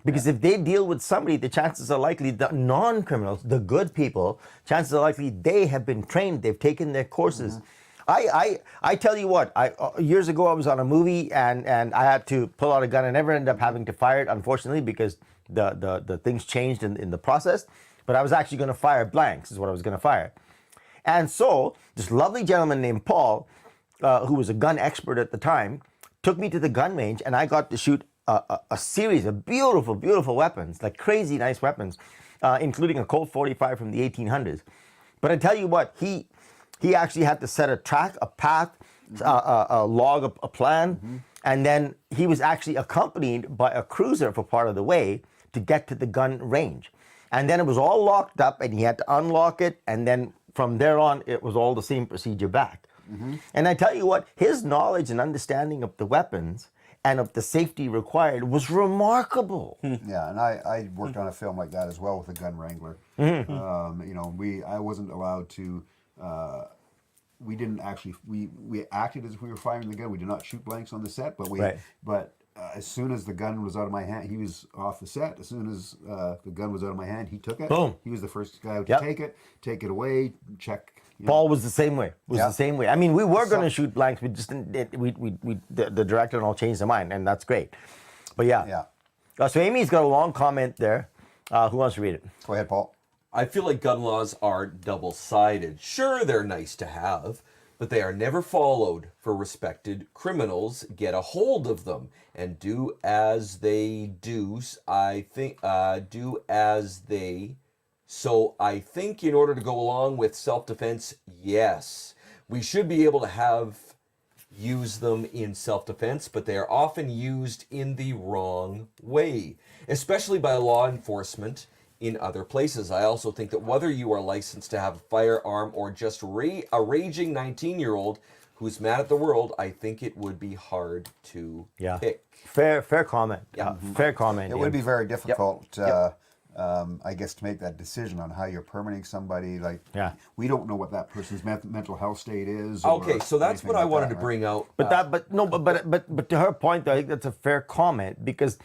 Because if they deal with somebody, the chances are likely the non-criminals, the good people, chances are likely they have been trained, they've taken their courses. I tell you what, years ago I was on a movie and I had to pull out a gun. I never ended up having to fire it, unfortunately, because the things changed in the process. But I was actually going to fire blanks, is what I was going to fire. And so this lovely gentleman named Paul, who was a gun expert at the time, took me to the gun range, and I got to shoot a series of beautiful, beautiful weapons, like crazy nice weapons, including a Colt 45 from the 1800s. But I tell you what, he actually had to set a track, a path, a log, a plan, and then he was actually accompanied by a cruiser for part of the way to get to the gun range. And then it was all locked up, and he had to unlock it, and then from there on, it was all the same procedure back. And I tell you what, his knowledge and understanding of the weapons and of the safety required was remarkable. Yeah, and I worked on a film like that as well with a gun wrangler. I wasn't allowed to. We didn't actually. We acted as if we were firing the gun. We did not shoot blanks on the set, but as soon as the gun was out of my hand, he was off the set. As soon as the gun was out of my hand, he took it. Boom. He was the first guy to take it away, check. Paul was the same way. The same way. I mean, we were going to shoot blanks. We just didn't. The director and all changed their mind, and that's great. But yeah. So Amy's got a long comment there. Who wants to read it? Go ahead, Paul. I feel like gun laws are double-sided. Sure, they're nice to have, but they are never followed, for respected criminals get a hold of them and do as they do. I think do as they So I think in order to go along with self-defense, yes, we should be able to use them in self-defense, but they are often used in the wrong way, especially by law enforcement in other places. I also think that whether you are licensed to have a firearm or just a raging 19-year-old who's mad at the world, I think it would be hard to pick. Fair comment. Yeah. Fair comment. It would be very difficult, I guess, to make that decision on how you're permitting somebody. Like, we don't know what that person's mental health state is. Okay, so that's what I wanted to bring out. But to her point, though, I think that's a fair comment because,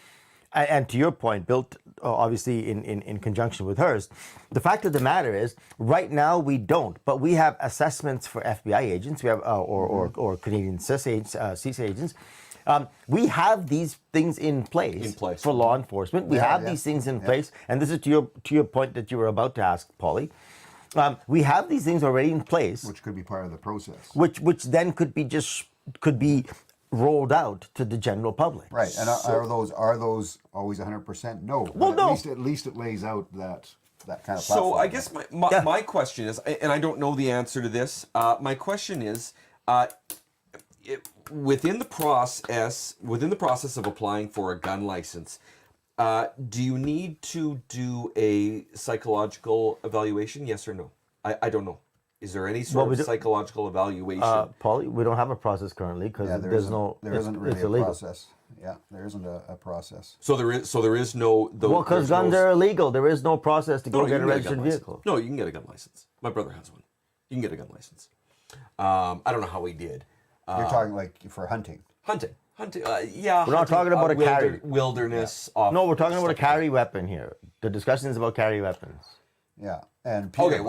and to your point, built obviously in conjunction with hers, the fact of the matter is, right now we don't, but we have assessments for FBI agents, we have or Canadian CIS agents. We have these things in place for law enforcement. We have these things in place, and this is to your point that you were about to ask, Podlie. We have these things already in place, which could be part of the process. Which then could be rolled out to the general public. Right, and are those always 100%? No. Well, no. At least it lays out that kind of platform. So I guess my question is, and I don't know the answer to this. My question is, within the process of applying for a gun license, do you need to do a psychological evaluation? Yes or no? I don't know. Is there any sort of psychological evaluation? Podlie, we don't have a process currently because there isn't really a illegal. process. Yeah, there isn't a process. So there is no. Well, because guns are illegal, there is no process to go get a registered vehicle. No, you can get a gun license. My brother has one. You can get a gun license. I don't know how he did. You're talking like for hunting. Hunting. Yeah. We're not talking about a carry. Wilderness. Yeah. No, we're talking about a carry weapon here. The discussion is about carry weapons. Yeah, and Peter,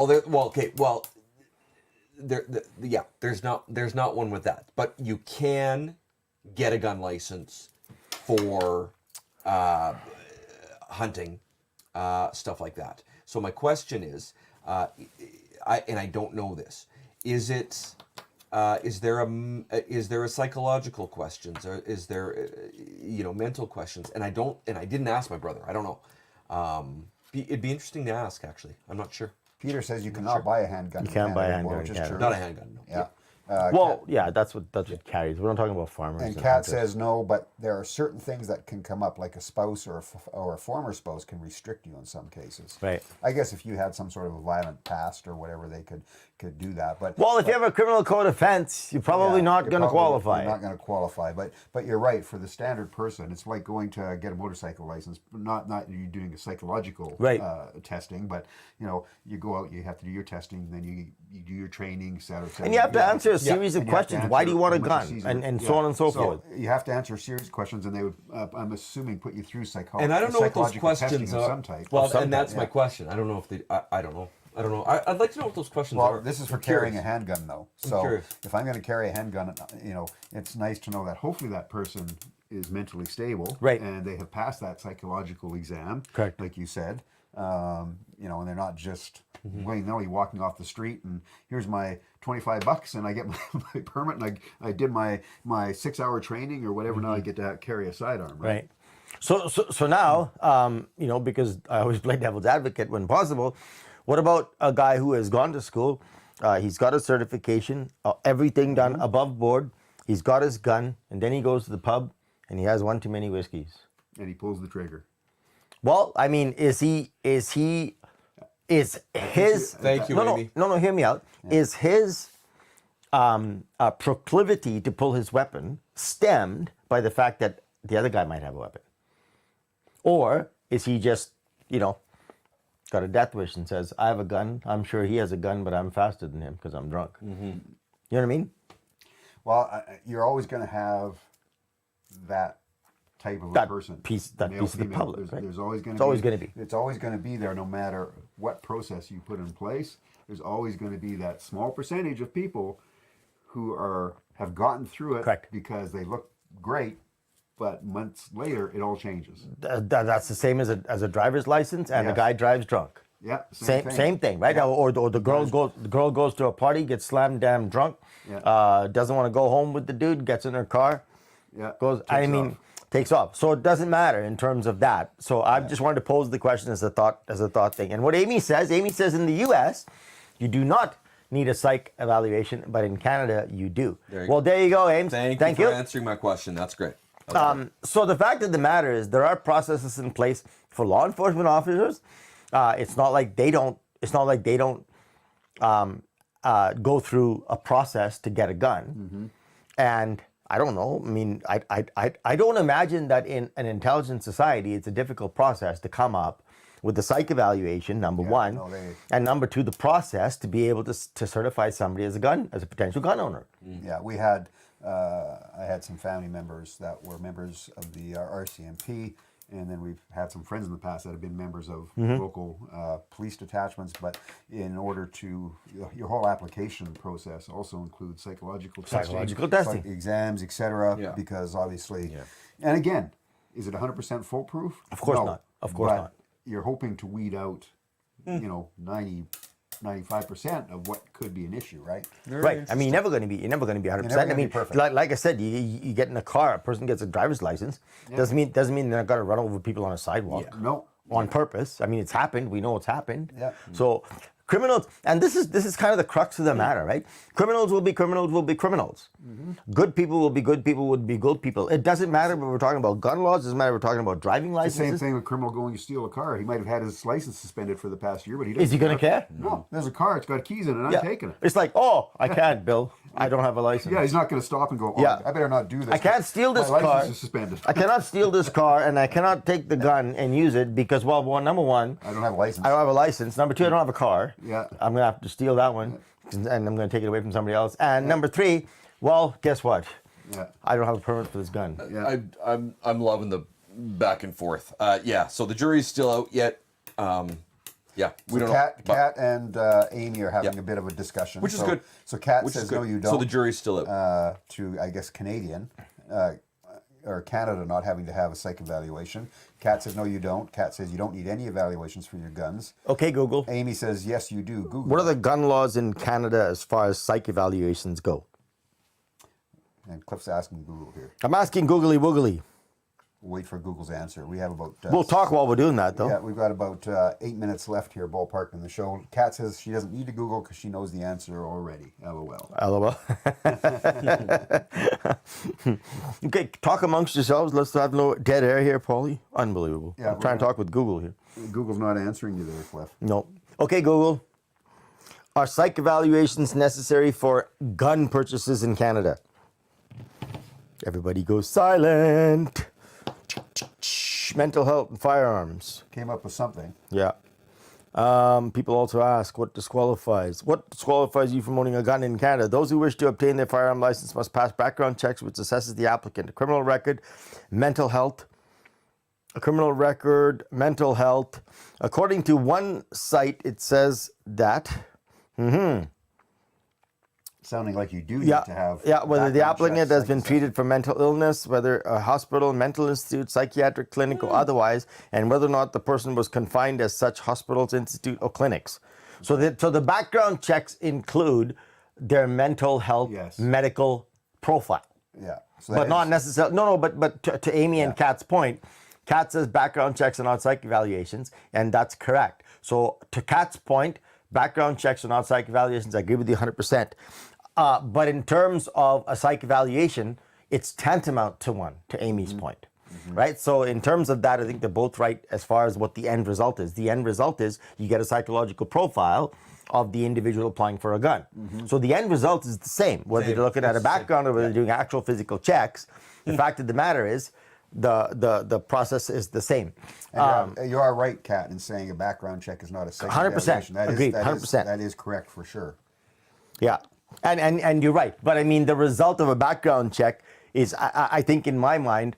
there's not one with that, but you can get a gun license for hunting, stuff like that. So my question is, I don't know this. Is there a psychological questions, or is there mental questions? And I didn't ask my brother. I don't know. It'd be interesting to ask, actually. I'm not sure. Peter says you cannot buy a handgun. You can't buy a handgun, which is true. Not a handgun, no. Yeah. That's what carries. We're not talking about farmers. And Kat says no, but there are certain things that can come up, like a spouse or a former spouse can restrict you in some cases. Right. I guess if you had some sort of a violent past or whatever, they could do that. But if you have a criminal code offense, you're probably not going to qualify. You're not going to qualify. But you're right. For the standard person, it's like going to get a motorcycle license. Not you doing a psychological testing, but you go out, you have to do your testing, then you do your training, et cetera, et cetera. And you have to answer a series of questions. Why do you want a gun? And so on and so forth. You have to answer a series of questions, and they would, I'm assuming, put you through psychology. And I don't know what those questions are. Some type. Well, and that's my question. I don't know if they. I don't know. I'd like to know what those questions are. Well, this is for carrying a handgun, though. So if I'm going to carry a handgun, it's nice to know that hopefully that person is mentally stable, right? And they have passed that psychological exam, correct? Like you said, and they're not just willy-nilly walking off the street and here's my $25 and I get my permit and I did my 6-hour training or whatever. Now I get to carry a sidearm, right? So now, because I always play devil's advocate when possible. What about a guy who has gone to school? He's got a certification, everything done above board. He's got his gun, and then he goes to the pub and he has one too many whiskeys. And he pulls the trigger. Well, I mean, is his? Thank you, Amy. No, hear me out. Yeah. Is his proclivity to pull his weapon stemmed by the fact that the other guy might have a weapon, or is he just got a death wish and says, I have a gun. I'm sure he has a gun, but I'm faster than him because I'm drunk. Mm-hmm. You know what I mean? Well, you're always going to have that type of a person. That piece of the public, right? There's always going to be. It's always going to be there no matter what process you put in place. There's always going to be that small percentage of people who have gotten through it because they look great. But months later, it all changes. That's the same as a driver's license, and the guy drives drunk. Yeah, same thing, right? Yeah. Or the girl goes to a party, gets slammed damn drunk, doesn't want to go home with the dude, gets in her car, goes. I mean, takes off. So it doesn't matter in terms of that. So I just wanted to pose the question as a thought thing. And what Amy says in the U.S., you do not need a psych evaluation, but in Canada you do. There you go, Ames. Thank you for answering my question. That's great. So the fact of the matter is there are processes in place for law enforcement officers. It's not like they don't. Go through a process to get a gun, and I don't know. I mean, I don't imagine that in an intelligent society it's a difficult process to come up with the psych evaluation, number one, and number two, the process to be able to certify somebody as a potential gun owner. Yeah, we had, I had some family members that were members of the RCMP, and then we've had some friends in the past that have been members of local police detachments. But in order to, your whole application process also includes psychological testing, exams, etc. Because obviously, and again, is it 100% foolproof? Of course not. Of course not. You're hoping to weed out, 95% of what could be an issue, right? Right. I mean, you're never going to be 100%. I mean, like I said, you get in a car, a person gets a driver's license. Doesn't mean they're not going to run over people on a sidewalk. Yeah. No. On purpose. I mean, it's happened. We know it's happened. Yeah. So criminals, and this is kind of the crux of the matter, right? Criminals will be criminals. Good people will be good people. It doesn't matter if we're talking about gun laws. It doesn't matter if we're talking about driving licenses. The same thing with criminal going to steal a car. He might have had his license suspended for the past year, but he doesn't. Is he going to care? No. There's a car. It's got keys in it. I'm taking it. It's like, oh, I can't, Bill. I don't have a license. Yeah, he's not going to stop and go, I better not do this. I can't steal this car. My license is suspended. I cannot steal this car, and I cannot take the gun and use it because, number one, I don't have a license. I don't have a license. Number two, I don't have a car. Yeah. I'm going to have to steal that one, and I'm going to take it away from somebody else. And number three, well, guess what? Yeah. I don't have a permit for this gun. Yeah. I'm loving the back and forth. So the jury's still out yet. We don't know. Kat and Amy are having a bit of a discussion. Which is good. So Kat says, no, you don't. So the jury's still out. To, I guess, Canadian, or Canada not having to have a psych evaluation. Kat says, no, you don't. Kat says, you don't need any evaluations for your guns. Okay, Google. Amy says, yes, you do. Google. What are the gun laws in Canada as far as psych evaluations go? And Cliff's asking Google here. I'm asking Googly Woogly. Wait for Google's answer. We have about... we'll talk while we're doing that, though. Yeah, we've got about 8 minutes left here, ballpark in the show. Kat says she doesn't need to Google because she knows the answer already. LOL. LOL. Okay, talk amongst yourselves. Let's have no dead air here, Paulie. Unbelievable. Yeah, I'm trying to talk with Google here. Google's not answering you there, Cliff. No. Okay, Google. Are psych evaluations necessary for gun purchases in Canada? Everybody goes silent. Mental health and firearms. Came up with something. Yeah. People also ask, what disqualifies you from owning a gun in Canada? Those who wish to obtain their firearm license must pass background checks, which assesses the applicant. A criminal record, mental health. According to one site, it says that. Sounding like you do need to have... whether the applicant has been treated for mental illness, whether a hospital, mental institute, psychiatric clinic, or otherwise, and whether or not the person was confined as such hospitals, institute, or clinics. So the background checks include their mental health medical profile. Yeah. So but not necessarily... No, but to Amy and Kat's point, Kat says background checks are not psych evaluations, and that's correct. So to Kat's point, background checks are not psych evaluations. I agree with you 100%. But in terms of a psych evaluation, it's tantamount to one, to Amy's point, right? So in terms of that, I think they're both right as far as what the end result is. The end result is you get a psychological profile of the individual applying for a gun. So the end result is the same, whether you're looking at a background or whether you're doing actual physical checks. The fact of the matter is the process is the same. And you are right, Kat, in saying a background check is not a psych 100%. evaluation. Agreed, 100%. That is correct for sure. Yeah. And you're right. But I mean, the result of a background check is, I think in my mind,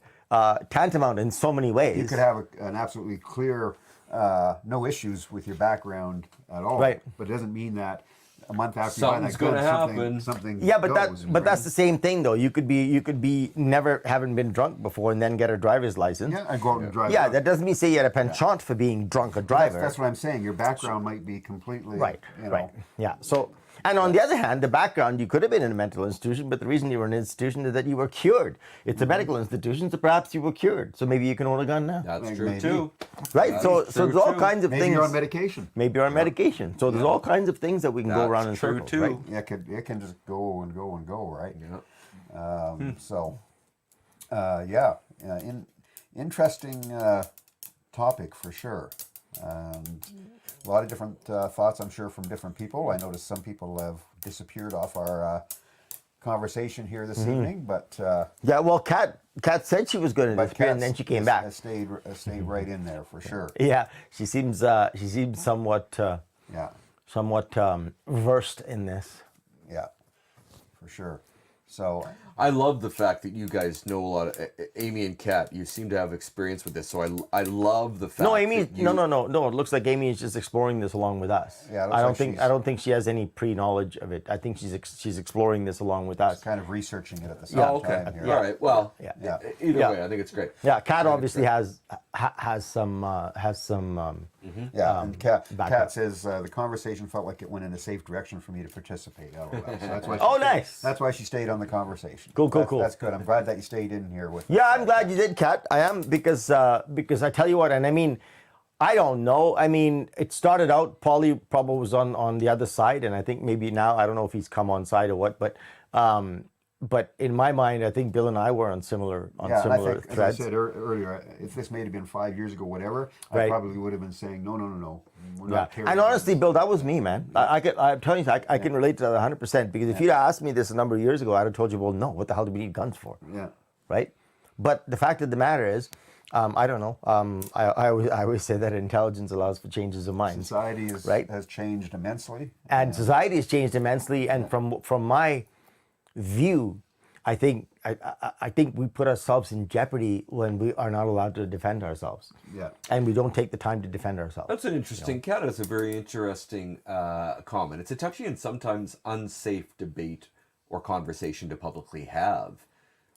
tantamount in so many ways. You could have an absolutely clear, no issues with your background at all. Right. But it doesn't mean that a month after you buy that gun, something yeah, but that's the same thing though. You could be never having been drunk before and then get a driver's license. Yeah, and go out and drive. Yeah, that doesn't mean say you had a penchant for being drunk or driver. That's what I'm saying. Your background might be completely right. You know. Right. Yeah. So And on the other hand, the background, you could have been in a mental institution, but the reason you were in an institution is that you were cured. It's a medical institution, so perhaps you were cured. So maybe you can own a gun now. That's Maybe. true too. Right? That So is true, there's all too. kinds of Maybe things. you're on medication. Maybe you're on medication. So there's all kinds of things that we can go That's around in true, circles. too. Right? Yeah, it can just go and go and go, right? Yeah. So, interesting topic for sure. And a lot of different thoughts, I'm sure, from different people. I noticed some people have disappeared off our conversation here this evening, but Yeah, well, Kat said she was going to disappear, and then she came back. Stayed right in there for sure. Yeah, she seems somewhat Yeah, versed in this. yeah, for sure. So I love the fact that you guys know a lot of Amy and Kat. You seem to have experience with this, so I love the fact. No, Amy. that you, No. It looks like Amy is just exploring this along with us. Yeah, it looks I don't like think she's- I don't think she has any pre-knowledge of it. I think she's exploring this along with us. kind of researching it at the same Oh, okay. time here. All right. Well, Yeah. Yeah. either Yeah. way, I think it's great. Yeah, Kat obviously has some Yeah, and Kat backup. says the conversation felt like it went in a safe direction for me to participate. LOL. So that's why. Oh, nice. That's why she stayed on the conversation. Cool. That's good. I'm glad that you stayed in here with. Yeah, us. I'm glad you did, Kat. I am because I tell you what, and I mean, I don't know. I mean, it started out, Podlie probably was on the other side, and I think maybe now, I don't know if he's come on side or what, but in my mind, I think Bill and I were on similar Yeah, and I similar think, threads. as I said earlier, if this may have been 5 years ago, whatever, I Right. probably would have been saying, no. We're Yeah, not tearing and it honestly, Bill, that was me, man. I'm telling you, I can relate to that 100% because if you'd asked me this a number of years ago, I'd have told you, well, no, what the hell do we need guns for? down. Yeah. Right? But the fact of the matter is, I don't know. I always say that intelligence allows for changes of mind. Society Right. has changed immensely. And society has changed immensely. And from my view, I think we put ourselves in jeopardy when we are not allowed to defend ourselves. Yeah. And we don't take the time to defend ourselves. That's an interesting. Kat has a very interesting comment. It's a touchy and sometimes unsafe debate or conversation to publicly have,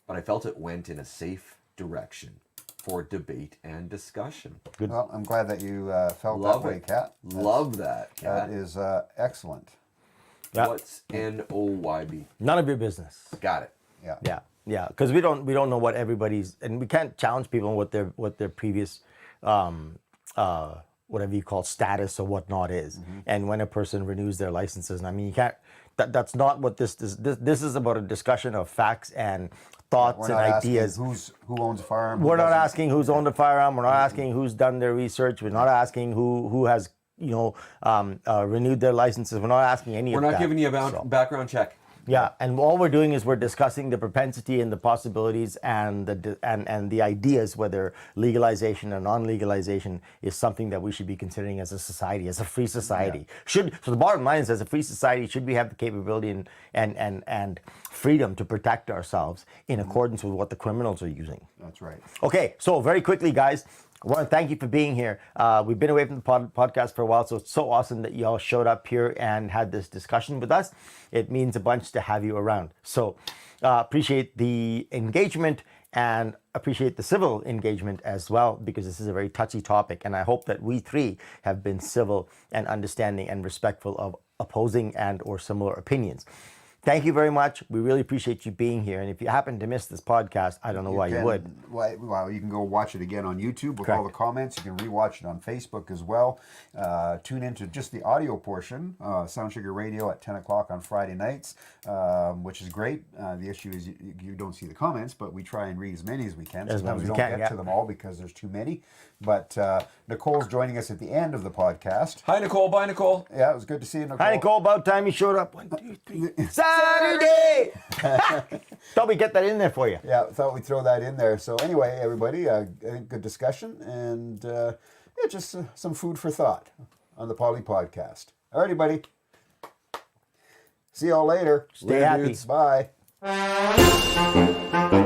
but I felt it went in a safe direction for debate and discussion. Well, I'm glad that you felt Love that way, it. Kat. Love that, Kat. That is excellent. Yeah. What's NOYB? None of your business. Got it. Yeah. Yeah, because we don't know what everybody's, and we can't challenge people on what their previous whatever you call status or whatnot is. And when a person renews their licenses, and I mean, you can't. That's not what this is. This is about a discussion of facts and thoughts We're and not ideas. asking who owns a firearm. We're who not doesn't. asking who's owned a firearm. We're not asking who's done their research. We're not asking who has renewed their licenses. We're not asking any We're of not that. giving you a So, background check. yeah, and all we're doing is we're discussing the propensity and the possibilities and the ideas whether legalization or non-legalization is something that we should be considering as a society, as a free society. So the bottom line is, as a free society, should we have the capability and freedom to protect ourselves in accordance with what the criminals are using? That's right. Okay, so very quickly, guys, I want to thank you for being here. We've been away from the podcast for a while, so it's so awesome that y'all showed up here and had this discussion with us. It means a bunch to have you around. So appreciate the engagement and appreciate the civil engagement as well, because this is a very touchy topic. And I hope that we three have been civil and understanding and respectful of opposing and or similar opinions. Thank you very much. We really appreciate you being here. And if you happen to miss this podcast, I don't know why you would. Well, you can go watch it again on YouTube with Correct. all the comments. You can rewatch it on Facebook as well. Tune into just the audio portion, Sound Sugar Radio at 10 o'clock on Friday nights, which is great. The issue is you don't see the comments, but we try and read as many as we can. As Sometimes many we as don't we can, get to them all because there's too many. But Nicole's joining us at the end of the podcast. Hi, Nicole. Bye, Nicole. Yeah, it was good to see you, Nicole. Hi, Nicole. About time you showed up. 1, 2, 3. Saturday! Thought we'd get that in there for you. Yeah, I thought we'd throw that in there. So anyway, everybody, I think good discussion and just some food for thought on the Podlie podcast. All righty, buddy. See y'all later. Stay happy. Bye.